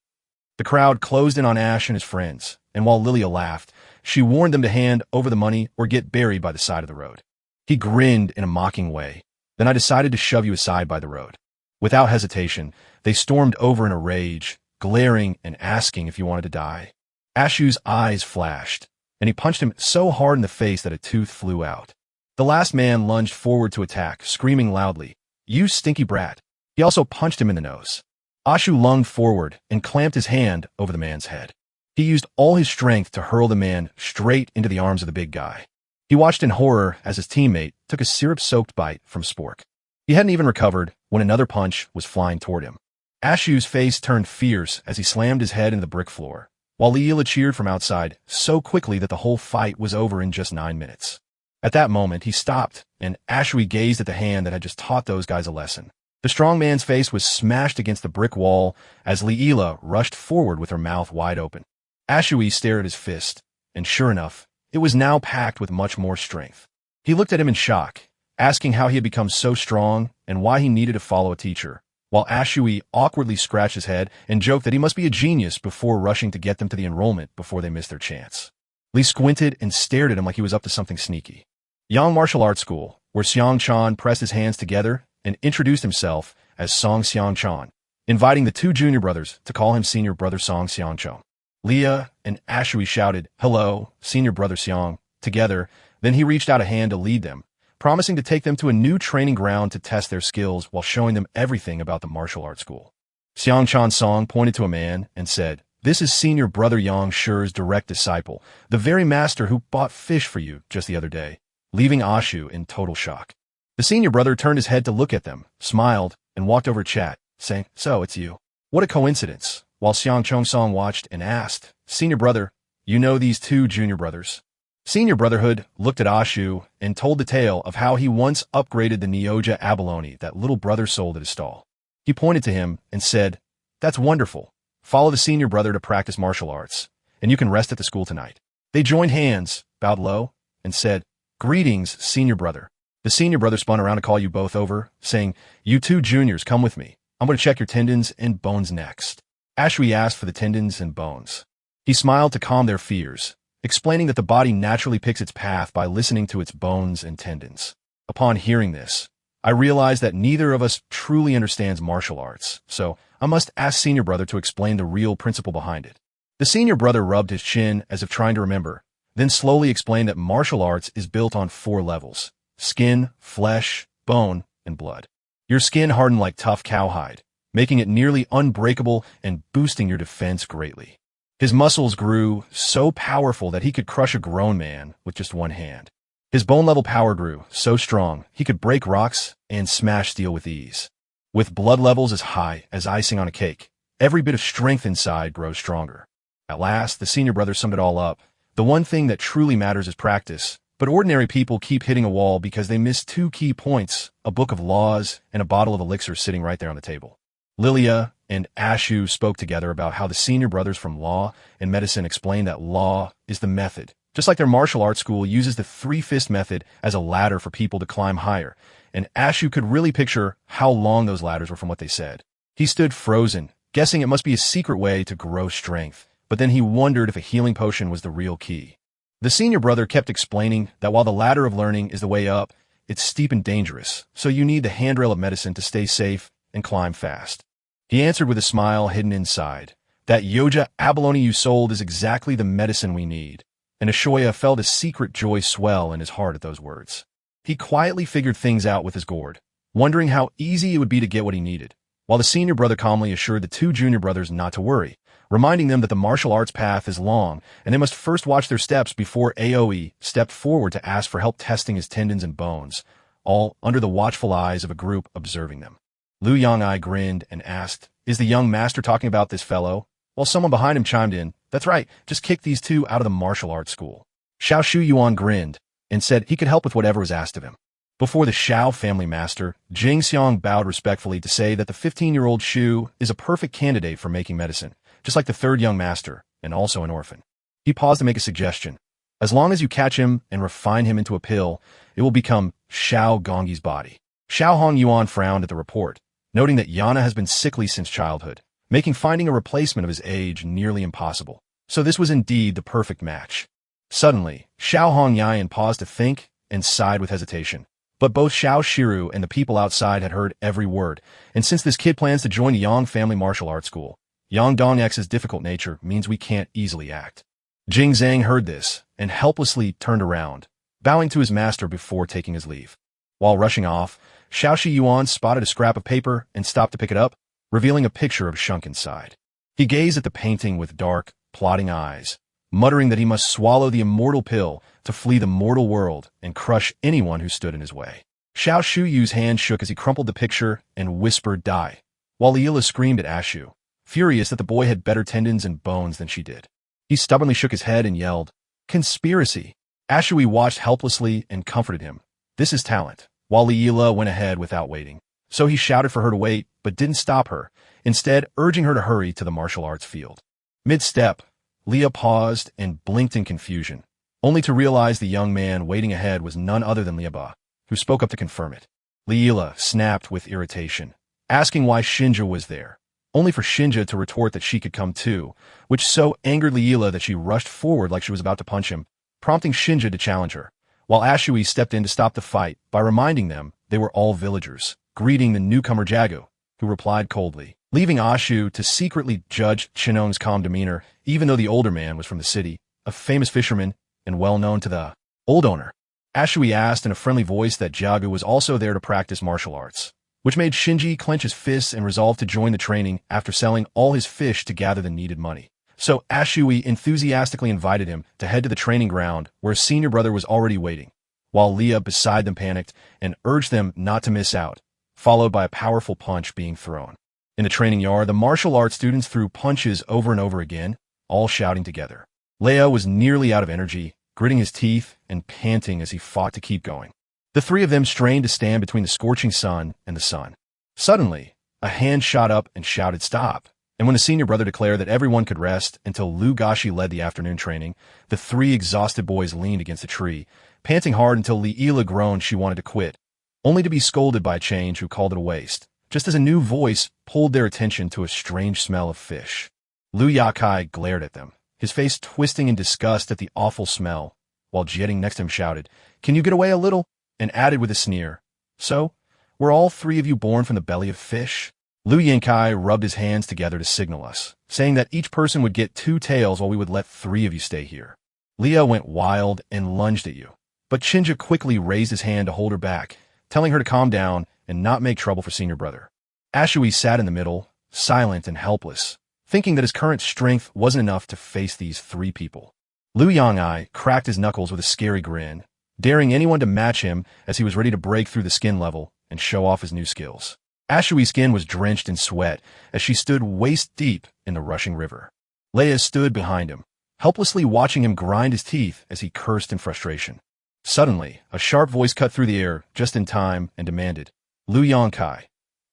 The crowd closed in on Ash and his friends, and while Lilia laughed, she warned them to hand over the money or get buried by the side of the road. He grinned in a mocking way. "Then I decided to shove you aside by the road." Without hesitation, they stormed over in a rage, glaring and asking if you wanted to die. Ashu's eyes flashed, and he punched him so hard in the face that a tooth flew out. The last man lunged forward to attack, screaming loudly, "You stinky brat." He also punched him in the nose. Ashu lunged forward and clamped his hand over the man's head. He used all his strength to hurl the man straight into the arms of the big guy. He watched in horror as his teammate took a syrup-soaked bite from Spork. He hadn't even recovered when another punch was flying toward him. Ashu's face turned fierce as he slammed his head into the brick floor, while Leela cheered from outside so quickly that the whole fight was over in just 9 minutes. At that moment, he stopped, and Ashui gazed at the hand that had just taught those guys a lesson. The strong man's face was smashed against the brick wall as Leela rushed forward with her mouth wide open. Ashui stared at his fist, and sure enough, it was now packed with much more strength. He looked at him in shock, asking how he had become so strong and why he needed to follow a teacher, while Ashui awkwardly scratched his head and joked that he must be a genius before rushing to get them to the enrollment before they missed their chance. Li squinted and stared at him like he was up to something sneaky. Yang Martial Arts School, where Xiang Chan pressed his hands together and introduced himself as Song Xiang Chan, inviting the two junior brothers to call him senior brother Song Xiang Chong. Leah and Ashui shouted, "Hello, senior brother Xiang," together. Then he reached out a hand to lead them, promising to take them to a new training ground to test their skills while showing them everything about the martial arts school. Xiang Chan Song pointed to a man and said, "This is senior brother Yang Shi's direct disciple, the very master who bought fish for you just the other day," leaving Ashu in total shock. The senior brother turned his head to look at them, smiled, and walked over to chat, saying, "So, it's you. What a coincidence," while Xiang Chong Song watched and asked, "Senior brother, you know these two junior brothers?" Senior Brotherhood looked at Ashu and told the tale of how he once upgraded the Nyoja abalone that little brother sold at his stall. He pointed to him and said, "That's wonderful. Follow the senior brother to practice martial arts, and you can rest at the school tonight." They joined hands, bowed low, and said, "Greetings, senior brother." The senior brother spun around to call you both over, saying, "You two juniors, come with me. I'm going to check your tendons and bones next." Ashui asked for the tendons and bones. He smiled to calm their fears, explaining that the body naturally picks its path by listening to its bones and tendons. Upon hearing this, I realized that neither of us truly understands martial arts, so I must ask senior brother to explain the real principle behind it. The senior brother rubbed his chin as if trying to remember, then slowly explained that martial arts is built on 4 levels: skin, flesh, bone, and blood. Your skin hardened like tough cowhide, making it nearly unbreakable and boosting your defense greatly. His muscles grew so powerful that he could crush a grown man with just one hand. His bone-level power grew so strong he could break rocks and smash steel with ease. With blood levels as high as icing on a cake, every bit of strength inside grows stronger. At last, the senior brother summed it all up. The one thing that truly matters is practice, but ordinary people keep hitting a wall because they miss 2 key points: a book of laws and a bottle of elixir sitting right there on the table. Lilia and Ashu spoke together about how the senior brothers from law and medicine explained that law is the method, just like their martial arts school uses the 3-fist method as a ladder for people to climb higher, and Ashu could really picture how long those ladders were from what they said. He stood frozen, guessing it must be a secret way to grow strength, but then he wondered if a healing potion was the real key. The senior brother kept explaining that while the ladder of learning is the way up, it's steep and dangerous, so you need the handrail of medicine to stay safe and climb fast. He answered with a smile hidden inside. "That Yoja abalone you sold is exactly the medicine we need." And Ashoya felt a secret joy swell in his heart at those words. He quietly figured things out with his gourd, wondering how easy it would be to get what he needed, while the senior brother calmly assured the two junior brothers not to worry, reminding them that the martial arts path is long and they must first watch their steps before Aoi stepped forward to ask for help testing his tendons and bones, all under the watchful eyes of a group observing them. Liu Yangai grinned and asked, "Is the young master talking about this fellow?" While someone behind him chimed in, "That's right, just kick these two out of the martial arts school." Xiao Shu Yuan grinned and said he could help with whatever was asked of him. Before the Xiao family master, Jing Xiang bowed respectfully to say that the 15-year-old Shu is a perfect candidate for making medicine, just like the third young master, and also an orphan. He paused to make a suggestion. "As long as you catch him and refine him into a pill, it will become Xiao Gongyi's body." Xiao Hong Yuan frowned at the report, noting that Yana has been sickly since childhood, making finding a replacement of his age nearly impossible. So this was indeed the perfect match. Suddenly, Xiao Hong Yan paused to think and sighed with hesitation. But both Xiao Shiru and the people outside had heard every word, and since this kid plans to join the Yang family martial arts school, Yang Dongx's difficult nature means we can't easily act. Jing Zhang heard this and helplessly turned around, bowing to his master before taking his leave. While rushing off, Xiao Shi Yuan spotted a scrap of paper and stopped to pick it up, revealing a picture of Shunk inside. He gazed at the painting with dark, plotting eyes, muttering that he must swallow the immortal pill to flee the mortal world and crush anyone who stood in his way. Xiao Shuyu's hand shook as he crumpled the picture and whispered, "Die," while Leela screamed at Ashu, furious that the boy had better tendons and bones than she did. He stubbornly shook his head and yelled, "Conspiracy!" Ashui watched helplessly and comforted him. "This is talent," while Leela went ahead without waiting. So he shouted for her to wait, but didn't stop her, instead urging her to hurry to the martial arts field. Mid-step, Leah paused and blinked in confusion, only to realize the young man waiting ahead was none other than Liaba, who spoke up to confirm it. Leela snapped with irritation, asking why Shinja was there. only for Shinja to retort that she could come too, which so angered Leela that she rushed forward like she was about to punch him, prompting Shinja to challenge her, while Ashui stepped in to stop the fight by reminding them they were all villagers, greeting the newcomer Jagu, who replied coldly, leaving Ashu to secretly judge Chinong's calm demeanor, even though the older man was from the city, a famous fisherman, and well known to the old owner. Ashui asked in a friendly voice that Jagu was also there to practice martial arts, which made Shinji clench his fists and resolve to join the training after selling all his fish to gather the needed money. So Ashui enthusiastically invited him to head to the training ground where his senior brother was already waiting, while Leah beside them panicked and urged them not to miss out, followed by a powerful punch being thrown. In the training yard, the martial arts students threw punches over and over again, all shouting together. Leia was nearly out of energy, gritting his teeth and panting as he fought to keep going. The three of them strained to stand between the scorching sun and the sun. Suddenly, a hand shot up and shouted stop, and when the senior brother declared that everyone could rest until Lu Gashi led the afternoon training, the three exhausted boys leaned against a tree, panting hard until Leela groaned she wanted to quit, only to be scolded by Change, who called it a waste, just as a new voice pulled their attention to a strange smell of fish. Lu Yakai glared at them, his face twisting in disgust at the awful smell, while jetting next to him shouted, "Can you get away a little?" and added with a sneer, "So, were all three of you born from the belly of fish?" Lu Yankai rubbed his hands together to signal us, saying that each person would get 2 tails while we would let 3 of you stay here. Leah went wild and lunged at you, but Shinja quickly raised his hand to hold her back, telling her to calm down and not make trouble for senior brother. Ashui sat in the middle, silent and helpless, thinking that his current strength wasn't enough to face these 3 people. Lu Yangai cracked his knuckles with a scary grin, daring anyone to match him as he was ready to break through the skin level and show off his new skills. Ashui's skin was drenched in sweat as she stood waist-deep in the rushing river. Leia stood behind him, helplessly watching him grind his teeth as he cursed in frustration. Suddenly, a sharp voice cut through the air just in time and demanded, "Lu Yankai,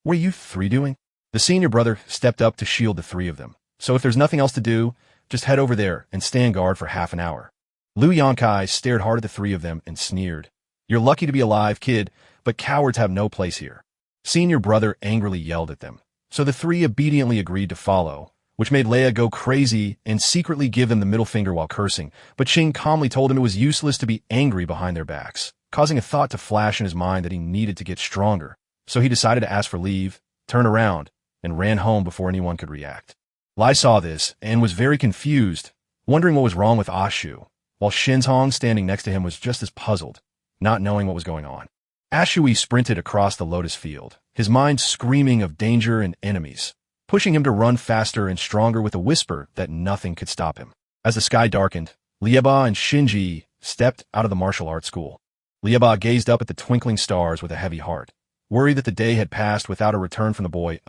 what are you 3 doing?" The senior brother stepped up to shield the 3 of them. "So if there's nothing else to do, just head over there and stand guard for half an hour." Lu Yankai stared hard at the 3 of them and sneered, "You're lucky to be alive, kid, but cowards have no place here." Senior brother angrily yelled at them, so the 3 obediently agreed to follow, which made Leia go crazy and secretly give them the middle finger while cursing, but Qing calmly told him it was useless to be angry behind their backs, causing a thought to flash in his mind that he needed to get stronger, so he decided to ask for leave, turned around, and ran home before anyone could react. Lai saw this and was very confused, wondering what was wrong with Ashu, while Shinzhong standing next to him was just as puzzled, not knowing what was going on. Ashui sprinted across the lotus field, his mind screaming of danger and enemies, pushing him to run faster and stronger with a whisper that nothing could stop him. As the sky darkened, Lieba and Shinji stepped out of the martial arts school. Lieba gazed up at the twinkling stars with a heavy heart, worried that the day had passed without a return from the boy.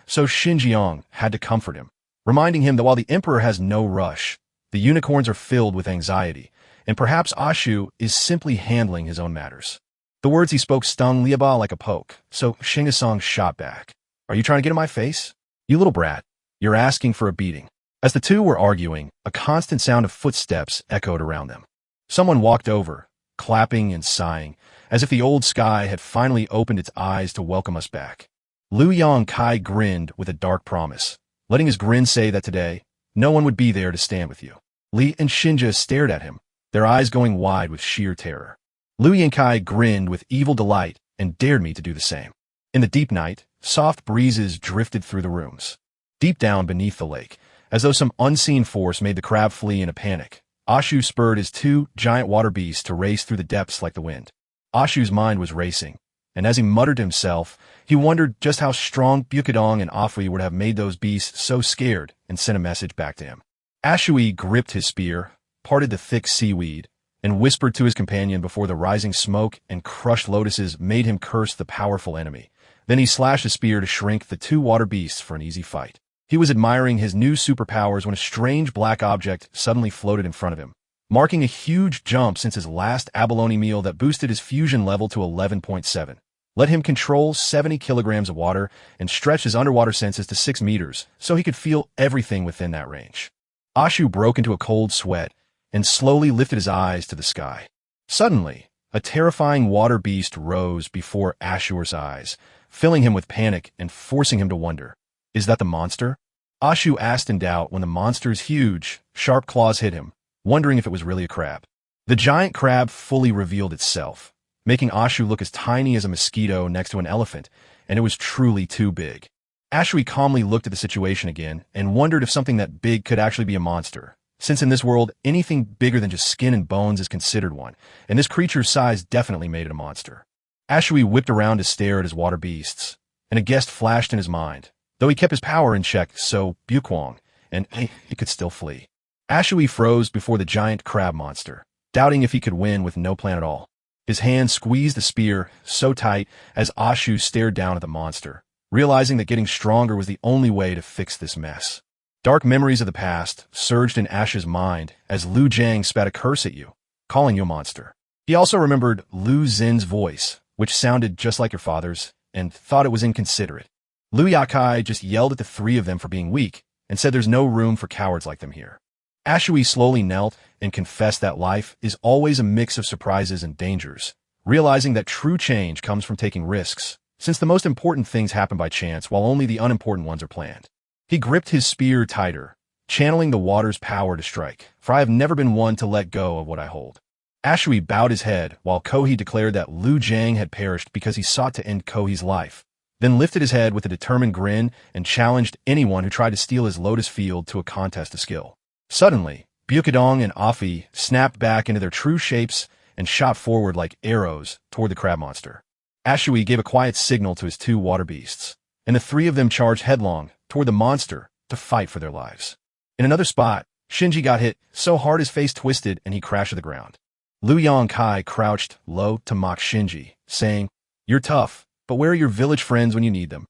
So Shinjiang had to comfort him, reminding him that while the emperor has no rush, the unicorns are filled with anxiety, and perhaps Ashu is simply handling his own matters. The words he spoke stung Lieba like a poke, so Shingasong shot back. "Are you trying to get in my face? You little brat, you're asking for a beating." As the 2 were arguing, a constant sound of footsteps echoed around them. Someone walked over, clapping and sighing, as if the old sky had finally opened its eyes to welcome us back. Lu Yankai grinned with a dark promise, letting his grin say that today, no one would be there to stand with you. Li and Shinja stared at him, their eyes going wide with sheer terror. Lu Yankai grinned with evil delight and dared me to do the same. In the deep night, soft breezes drifted through the rooms. Deep down beneath the lake, as though some unseen force made the crab flee in a panic, Ashu spurred his 2 giant water beasts to race through the depths like the wind. Ashu's mind was racing, and as he muttered to himself, he wondered just how strong Bukidong and Afui would have made those beasts so scared and sent a message back to him. Ashui gripped his spear, parted the thick seaweed, and whispered to his companion before the rising smoke and crushed lotuses made him curse the powerful enemy. Then he slashed his spear to shrink the 2 water beasts for an easy fight. He was admiring his new superpowers when a strange black object suddenly floated in front of him, marking a huge jump since his last abalone meal that boosted his fusion level to 11.7. Let him control 70 kilograms of water and stretch his underwater senses to 6 meters so he could feel everything within that range. Ashu broke into a cold sweat and slowly lifted his eyes to the sky. Suddenly, a terrifying water beast rose before Ashur's eyes, filling him with panic and forcing him to wonder, Is that the monster? Ashu asked in doubt when the monster's huge, sharp claws hit him, wondering if it was really a crab. The giant crab fully revealed itself, making Ashu look as tiny as a mosquito next to an elephant, and it was truly too big. Ashu calmly looked at the situation again and wondered if something that big could actually be a monster, since in this world, anything bigger than just skin and bones is considered one, and this creature's size definitely made it a monster. Ashui whipped around to stare at his water beasts, and a guest flashed in his mind, though he kept his power in check, so Bukwang, and he could still flee. Ashui froze before the giant crab monster, doubting if he could win with no plan at all. His hand squeezed the spear so tight as Ashu stared down at the monster, realizing that getting stronger was the only way to fix this mess. Dark memories of the past surged in Ash's mind as Lu Jiang spat a curse at you, calling you a monster. He also remembered Lu Xin's voice, which sounded just like your father's, and thought it was inconsiderate. Lu Yakai just yelled at the three of them for being weak, and said there's no room for cowards like them here. Ashui slowly knelt and confessed that life is always a mix of surprises and dangers, realizing that true change comes from taking risks, since the most important things happen by chance while only the unimportant ones are planned. He gripped his spear tighter, channeling the water's power to strike, for I have never been one to let go of what I hold. Ashui bowed his head while Kohi declared that Lu Jiang had perished because he sought to end Kohi's life, then lifted his head with a determined grin and challenged anyone who tried to steal his lotus field to a contest of skill. Suddenly, Bukadong and Afi snapped back into their true shapes and shot forward like arrows toward the crab monster. Ashui gave a quiet signal to his two water beasts, and the three of them charged headlong toward the monster to fight for their lives. In another spot, Shinji got hit so hard his face twisted and he crashed to the ground. Liu Yongkai crouched low to mock Shinji, saying, "You're tough, but where are your village friends when you need them?"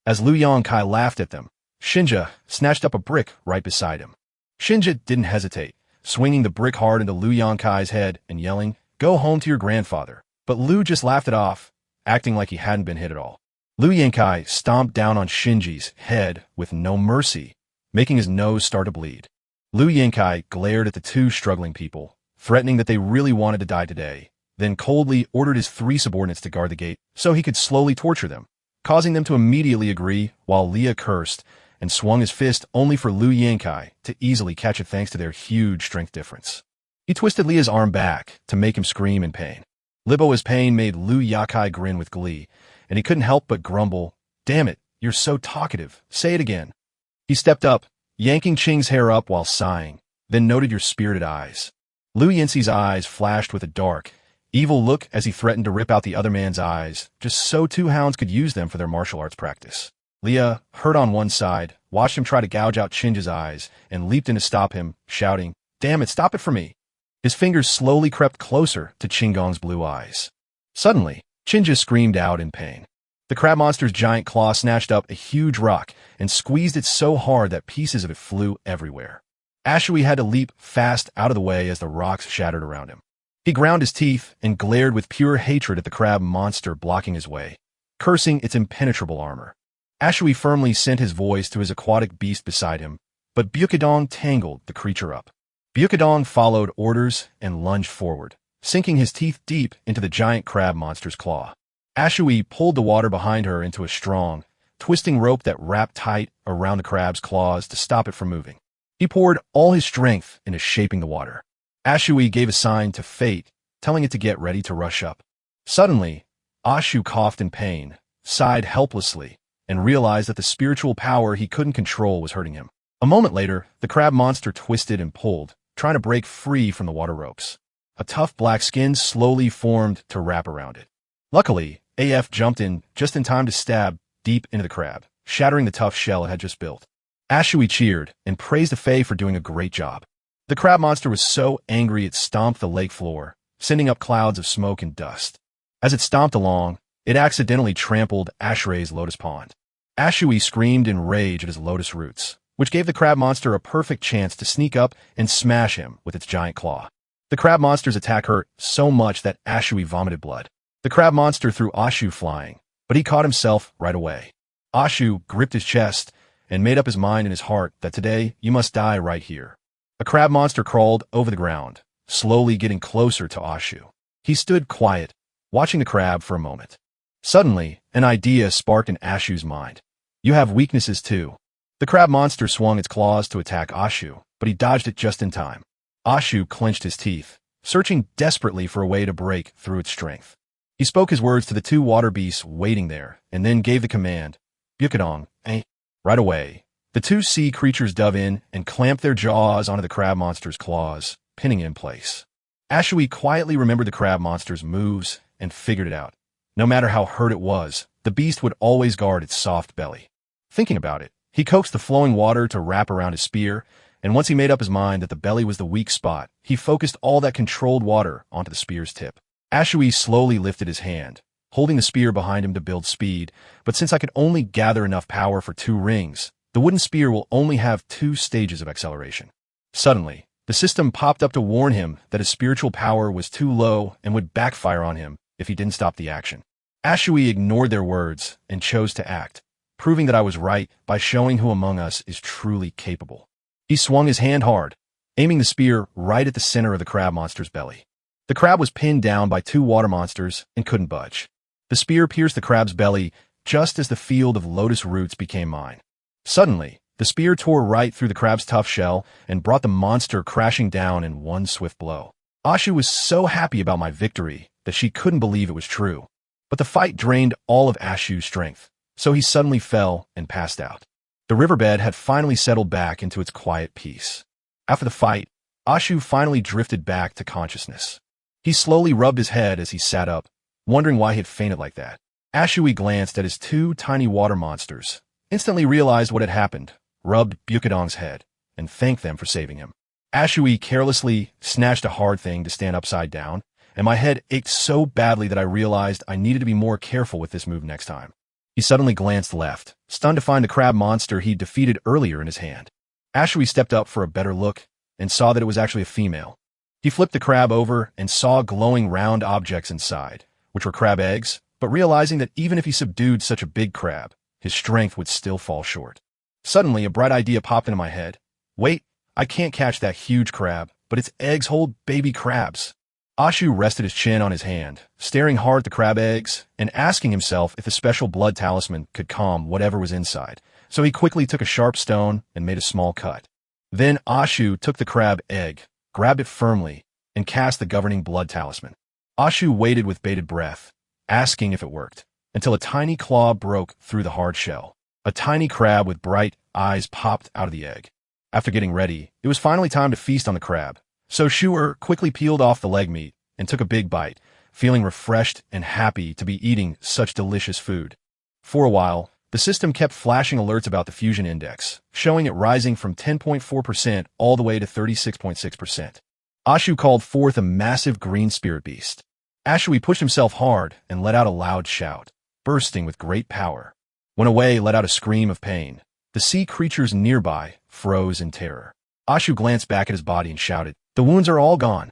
As Liu Yongkai laughed at them, Shinja snatched up a brick right beside him. Shinja didn't hesitate, swinging the brick hard into Liu Yongkai's head and yelling, "Go home to your grandfather." But Liu just laughed it off, acting like he hadn't been hit at all. Liu Yongkai stomped down on Shinji's head with no mercy, making his nose start to bleed. Liu Yongkai glared at the two struggling people, threatening that they really wanted to die today, then coldly ordered his three subordinates to guard the gate so he could slowly torture them, causing them to immediately agree while Leah cursed and swung his fist only for Liu Yongkai to easily catch it thanks to their huge strength difference. He twisted Leah's arm back to make him scream in pain. Libo's pain made Liu Yakai grin with glee, and he couldn't help but grumble, "Damn it, you're so talkative. Say it again." He stepped up, yanking Qing's hair up while sighing, then noted your spirited eyes. Liu Yanxi's eyes flashed with a dark, evil look as he threatened to rip out the other man's eyes, just so two hounds could use them for their martial arts practice. Leah, hurt on one side, watched him try to gouge out Qing's eyes and leaped in to stop him, shouting, "Damn it, stop it for me." His fingers slowly crept closer to Qinggong's blue eyes. Suddenly, Qinja screamed out in pain. The crab monster's giant claw snatched up a huge rock and squeezed it so hard that pieces of it flew everywhere. Ashui had to leap fast out of the way as the rocks shattered around him. He ground his teeth and glared with pure hatred at the crab monster blocking his way, cursing its impenetrable armor. Ashui firmly sent his voice to his aquatic beast beside him, but Bukadong tangled the creature up. Bukadong followed orders and lunged forward, sinking his teeth deep into the giant crab monster's claw. Ashui pulled the water behind her into a strong, twisting rope that wrapped tight around the crab's claws to stop it from moving. He poured all his strength into shaping the water. Ashui gave a sign to fate, telling it to get ready to rush up. Suddenly, Ashu coughed in pain, sighed helplessly, and realized that the spiritual power he couldn't control was hurting him. A moment later, the crab monster twisted and pulled, trying to break free from the water ropes. A tough black skin slowly formed to wrap around it. Luckily, AF jumped in just in time to stab deep into the crab, shattering the tough shell it had just built. Ashui cheered and praised the Fae for doing a great job. The crab monster was so angry it stomped the lake floor, sending up clouds of smoke and dust. As it stomped along, it accidentally trampled Ashray's lotus pond. Ashui screamed in rage at his lotus roots, which gave the crab monster a perfect chance to sneak up and smash him with its giant claw. The crab monster's attack hurt so much that Ashui vomited blood. The crab monster threw Ashu flying, but he caught himself right away. Ashu gripped his chest and made up his mind in his heart that today you must die right here. A crab monster crawled over the ground, slowly getting closer to Ashu. He stood quiet, watching the crab for a moment. Suddenly, an idea sparked in Ashu's mind. You have weaknesses too. The crab monster swung its claws to attack Ashu, but he dodged it just in time. Ashu clenched his teeth, searching desperately for a way to break through its strength. He spoke his words to the two water beasts waiting there, and then gave the command, Bukadong, eh? Right away, the two sea creatures dove in and clamped their jaws onto the crab monster's claws, pinning it in place. Ashui quietly remembered the crab monster's moves and figured it out. No matter how hurt it was, the beast would always guard its soft belly. Thinking about it, he coaxed the flowing water to wrap around his spear, and once he made up his mind that the belly was the weak spot, he focused all that controlled water onto the spear's tip. Ashui slowly lifted his hand, holding the spear behind him to build speed, but since I could only gather enough power for 2 rings, the wooden spear will only have 2 stages of acceleration. Suddenly, the system popped up to warn him that his spiritual power was too low and would backfire on him if he didn't stop the action. Ashui ignored their words and chose to act, proving that I was right by showing who among us is truly capable. He swung his hand hard, aiming the spear right at the center of the crab monster's belly. The crab was pinned down by 2 water monsters and couldn't budge. The spear pierced the crab's belly just as the field of lotus roots became mine. Suddenly, the spear tore right through the crab's tough shell and brought the monster crashing down in one swift blow. Ashu was so happy about my victory that she couldn't believe it was true. But the fight drained all of Ashu's strength, so he suddenly fell and passed out. The riverbed had finally settled back into its quiet peace. After the fight, Ashu finally drifted back to consciousness. He slowly rubbed his head as he sat up, wondering why he had fainted like that. Ashui glanced at his 2 tiny water monsters, instantly realized what had happened, rubbed Bukadong's head, and thanked them for saving him. Ashui carelessly snatched a hard thing to stand upside down, and my head ached so badly that I realized I needed to be more careful with this move next time. He suddenly glanced left, stunned to find the crab monster he'd defeated earlier in his hand. Ashui stepped up for a better look and saw that it was actually a female. He flipped the crab over and saw glowing round objects inside, which were crab eggs, but realizing that even if he subdued such a big crab, his strength would still fall short. Suddenly, a bright idea popped into my head. Wait, I can't catch that huge crab, but its eggs hold baby crabs. Ashu rested his chin on his hand, staring hard at the crab eggs and asking himself if the special blood talisman could calm whatever was inside, so he quickly took a sharp stone and made a small cut. Then Ashu took the crab egg, grabbed it firmly, and cast the governing blood talisman. Ashu waited with bated breath, asking if it worked, until a tiny claw broke through the hard shell. A tiny crab with bright eyes popped out of the egg. After getting ready, it was finally time to feast on the crab, so Shu'er quickly peeled off the leg meat and took a big bite, feeling refreshed and happy to be eating such delicious food. For a while, the system kept flashing alerts about the fusion index, showing it rising from 10.4% all the way to 36.6%. Ashu called forth a massive green spirit beast. Ashui pushed himself hard and let out a loud shout, bursting with great power. When Away let out a scream of pain, the sea creatures nearby froze in terror. Ashu glanced back at his body and shouted, "The wounds are all gone."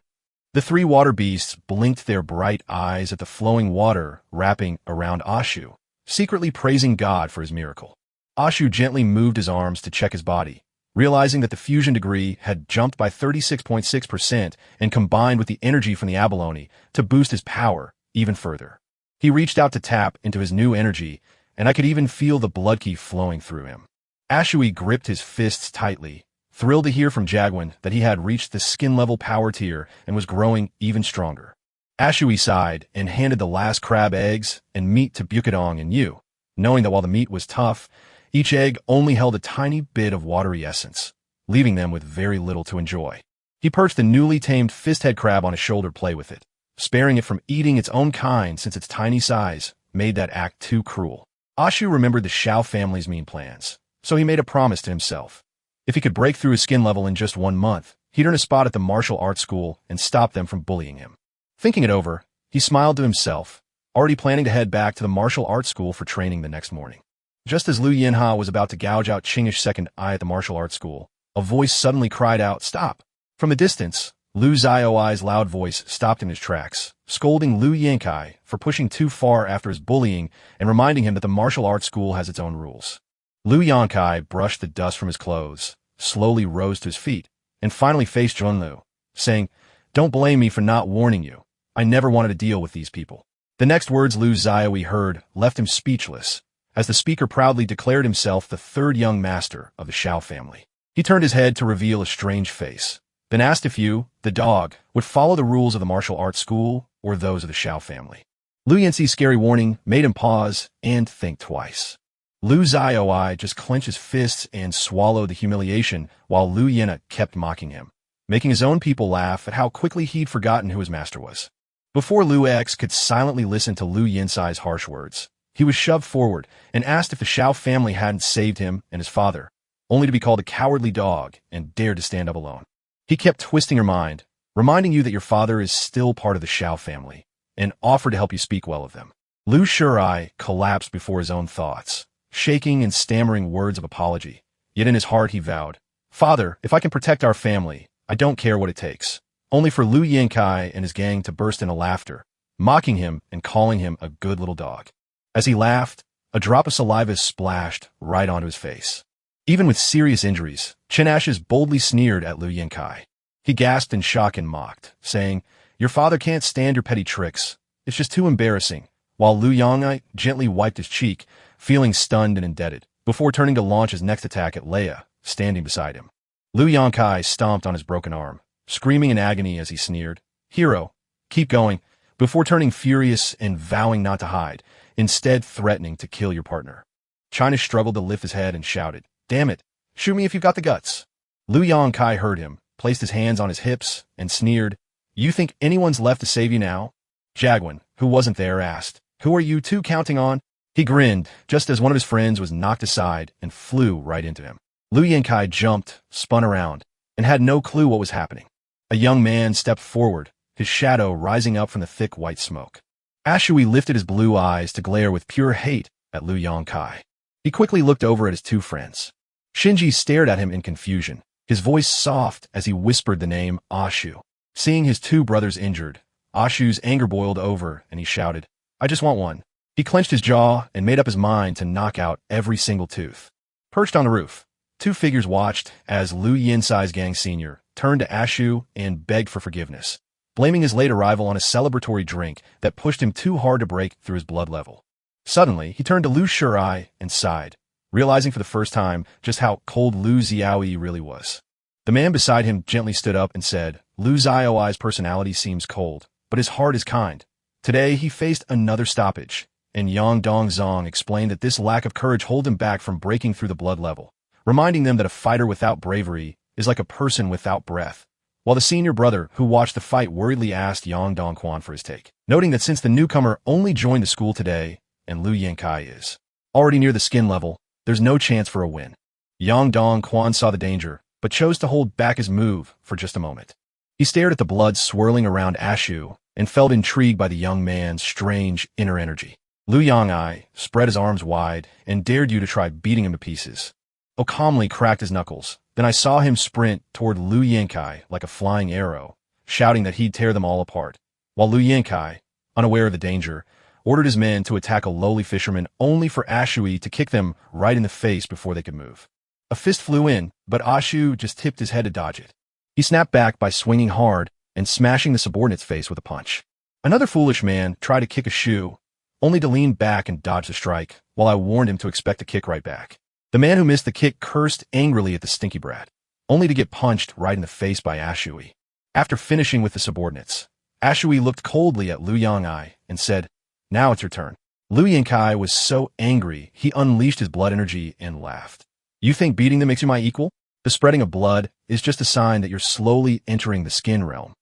The 3 water beasts blinked their bright eyes at the flowing water wrapping around Ashu, secretly praising God for his miracle. Ashu gently moved his arms to check his body, realizing that the fusion degree had jumped by 36.6% and combined with the energy from the abalone to boost his power even further. He reached out to tap into his new energy, and I could even feel the blood ki flowing through him. Ashui gripped his fists tightly, thrilled to hear from Jagwin that he had reached the skin-level power tier and was growing even stronger. Ashui sighed and handed the last crab eggs and meat to Bukadong and Yu, knowing that while the meat was tough, each egg only held a tiny bit of watery essence, leaving them with very little to enjoy. He perched the newly tamed fisthead crab on his shoulder to play with it, sparing it from eating its own kind since its tiny size made that act too cruel. Ashu remembered the Shao family's mean plans, so he made a promise to himself. If he could break through his skin level in just 1 month, he'd earn a spot at the martial arts school and stop them from bullying him. Thinking it over, he smiled to himself, already planning to head back to the martial arts school for training the next morning. Just as Liu Yinha was about to gouge out Qing's second eye at the martial arts school, a voice suddenly cried out, "Stop!" From the distance, Lu Zioi's loud voice stopped in his tracks, scolding Liu Yankai for pushing too far after his bullying and reminding him that the martial arts school has its own rules. Liu Yankai brushed the dust from his clothes, slowly rose to his feet, and finally faced Junlu, saying, "Don't blame me for not warning you. I never wanted to deal with these people." The next words Lu Zioi heard left him speechless, as the speaker proudly declared himself the third young master of the Xiao family. He turned his head to reveal a strange face, then asked if you, the dog, would follow the rules of the martial arts school or those of the Xiao family. Lu Yanxi's scary warning made him pause and think twice. Lu Zioi just clenched his fists and swallowed the humiliation while Lu Yena kept mocking him, making his own people laugh at how quickly he'd forgotten who his master was. Before Lu X could silently listen to Lu Yanxi's harsh words, he was shoved forward and asked if the Xiao family hadn't saved him and his father, only to be called a cowardly dog and dared to stand up alone. He kept twisting your mind, reminding you that your father is still part of the Xiao family, and offered to help you speak well of them. Lu Shirai collapsed before his own thoughts, shaking and stammering words of apology. Yet in his heart he vowed, "Father, if I can protect our family, I don't care what it takes." Only for Lu Yankai and his gang to burst into laughter, mocking him and calling him a good little dog. As he laughed, a drop of saliva splashed right onto his face. Even with serious injuries, Chen Ashes boldly sneered at Lu Yankai. He gasped in shock and mocked, saying, "Your father can't stand your petty tricks. It's just too embarrassing," while Lu Yangai gently wiped his cheek, feeling stunned and indebted, before turning to launch his next attack at Leia, standing beside him. Lu Yankai stomped on his broken arm, screaming in agony as he sneered, "Hero, keep going," before turning furious and vowing not to hide, instead threatening to kill your partner. China struggled to lift his head and shouted, "Damn it, shoot me if you've got the guts." Lu Yankai heard him, placed his hands on his hips, and sneered, "You think anyone's left to save you now?" Jaguan, who wasn't there, asked, "Who are you two counting on?" He grinned, just as one of his friends was knocked aside and flew right into him. Lu Yankai jumped, spun around, and had no clue what was happening. A young man stepped forward, his shadow rising up from the thick white smoke. Ashui lifted his blue eyes to glare with pure hate at Lu Yankai. He quickly looked over at his two friends. Shinji stared at him in confusion, his voice soft as he whispered the name Ashu. Seeing his two brothers injured, Ashu's anger boiled over and he shouted, "I just want one." He clenched his jaw and made up his mind to knock out every single tooth. Perched on the roof, two figures watched as Lu Yinsai's gang senior turned to Ashu and begged for forgiveness, blaming his late arrival on a celebratory drink that pushed him too hard to break through his blood level. Suddenly, he turned to Lu Shirai and sighed, realizing for the first time just how cold Lu Xiaoi really was. The man beside him gently stood up and said, "Lu Xiaoi's personality seems cold, but his heart is kind." Today, he faced another stoppage, and Yang Dongzong explained that this lack of courage held him back from breaking through the blood level, reminding them that a fighter without bravery is like a person without breath. While the senior brother, who watched the fight, worriedly asked Yang Dongquan for his take, noting that since the newcomer only joined the school today, and Lu Yankai is already near the skin level, there's no chance for a win. Yang Dongquan saw the danger, but chose to hold back his move for just a moment. He stared at the blood swirling around Ashu and felt intrigued by the young man's strange inner energy. Lu Yangai spread his arms wide and dared you to try beating him to pieces. O calmly cracked his knuckles. Then I saw him sprint toward Lu Yankai like a flying arrow, shouting that he'd tear them all apart, while Lu Yankai, unaware of the danger, ordered his men to attack a lowly fisherman only for Ashui to kick them right in the face before they could move. A fist flew in, but Ashu just tipped his head to dodge it. He snapped back by swinging hard and smashing the subordinate's face with a punch. Another foolish man tried to kick Ashu, only to lean back and dodge the strike, while I warned him to expect a kick right back. The man who missed the kick cursed angrily at the stinky brat, only to get punched right in the face by Ashui. After finishing with the subordinates, Ashui looked coldly at Lu Yangai and said, "Now it's your turn." Lu Yankai was so angry, he unleashed his blood energy and laughed. "You think beating them makes you my equal? The spreading of blood is just a sign that you're slowly entering the skin realm."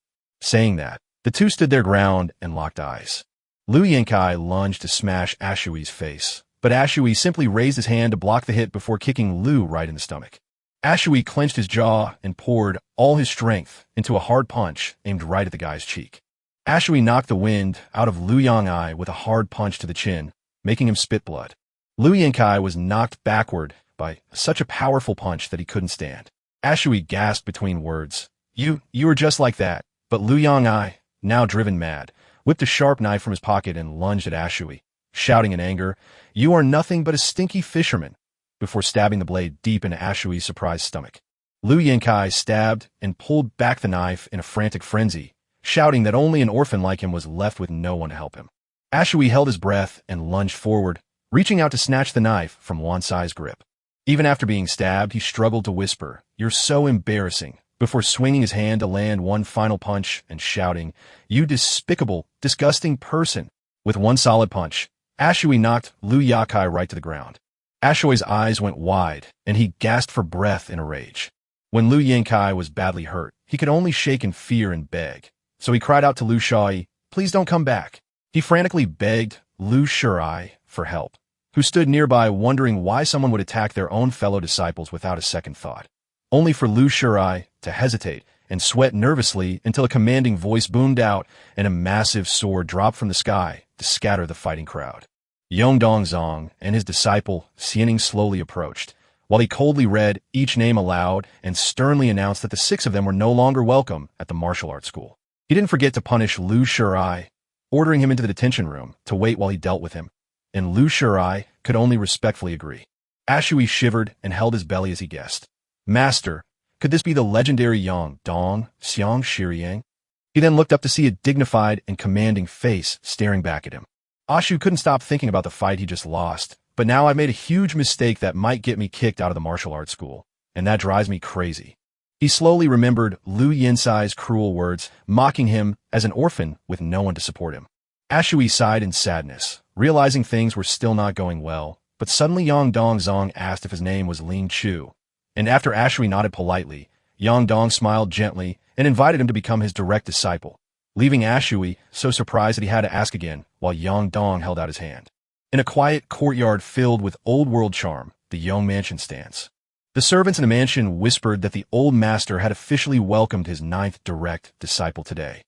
Saying that, the two stood their ground and locked eyes. Lu Yankai lunged to smash Ashui's face, but Ashui simply raised his hand to block the hit before kicking Lu right in the stomach. Ashui clenched his jaw and poured all his strength into a hard punch aimed right at the guy's cheek. Ashui knocked the wind out of Lu Yangai with a hard punch to the chin, making him spit blood. Lu Yankai was knocked backward by such a powerful punch that he couldn't stand. Ashui gasped between words. You were just like that." But Lu Yangai, now driven mad, whipped a sharp knife from his pocket and lunged at Ashui, shouting in anger, "You are nothing but a stinky fisherman," before stabbing the blade deep into Ashui's surprised stomach. Lu Yankai stabbed and pulled back the knife in a frantic frenzy, shouting that only an orphan like him was left with no one to help him. Ashui held his breath and lunged forward, reaching out to snatch the knife from Wansai's grip. Even after being stabbed, he struggled to whisper, "You're so embarrassing," before swinging his hand to land one final punch and shouting, "You despicable, disgusting person." With one solid punch, Ashui knocked Liu Yakai right to the ground. Ashui's eyes went wide, and he gasped for breath in a rage. When Liu Yankai was badly hurt, he could only shake in fear and beg. So he cried out to Liu Shaoi, "Please don't come back." He frantically begged Liu Shirai for help, who stood nearby wondering why someone would attack their own fellow disciples without a second thought. Only for Liu Shirai to hesitate and sweat nervously until a commanding voice boomed out and a massive sword dropped from the sky to scatter the fighting crowd. Yongdong Zong and his disciple Xianing slowly approached, while he coldly read each name aloud and sternly announced that the 6 of them were no longer welcome at the martial arts school. He didn't forget to punish Liu Shirai, ordering him into the detention room to wait while he dealt with him, and Liu Shirai could only respectfully agree. Ashui shivered and held his belly as he guessed. "Master, could this be the legendary Yongdong Xiang Shiriyang?" He then looked up to see a dignified and commanding face staring back at him. Ashu couldn't stop thinking about the fight he just lost, but now I've made a huge mistake that might get me kicked out of the martial arts school, and that drives me crazy. He slowly remembered Liu Yinsai's cruel words, mocking him as an orphan with no one to support him. Ashui sighed in sadness, realizing things were still not going well, but suddenly Yongdong Zong asked if his name was Ling Chu, and after Ashui nodded politely, Yongdong smiled gently and invited him to become his direct disciple, leaving Ashui so surprised that he had to ask again while Yongdong held out his hand. In a quiet courtyard filled with old-world charm, the Yong mansion stands. The servants in the mansion whispered that the old master had officially welcomed his 9th direct disciple today.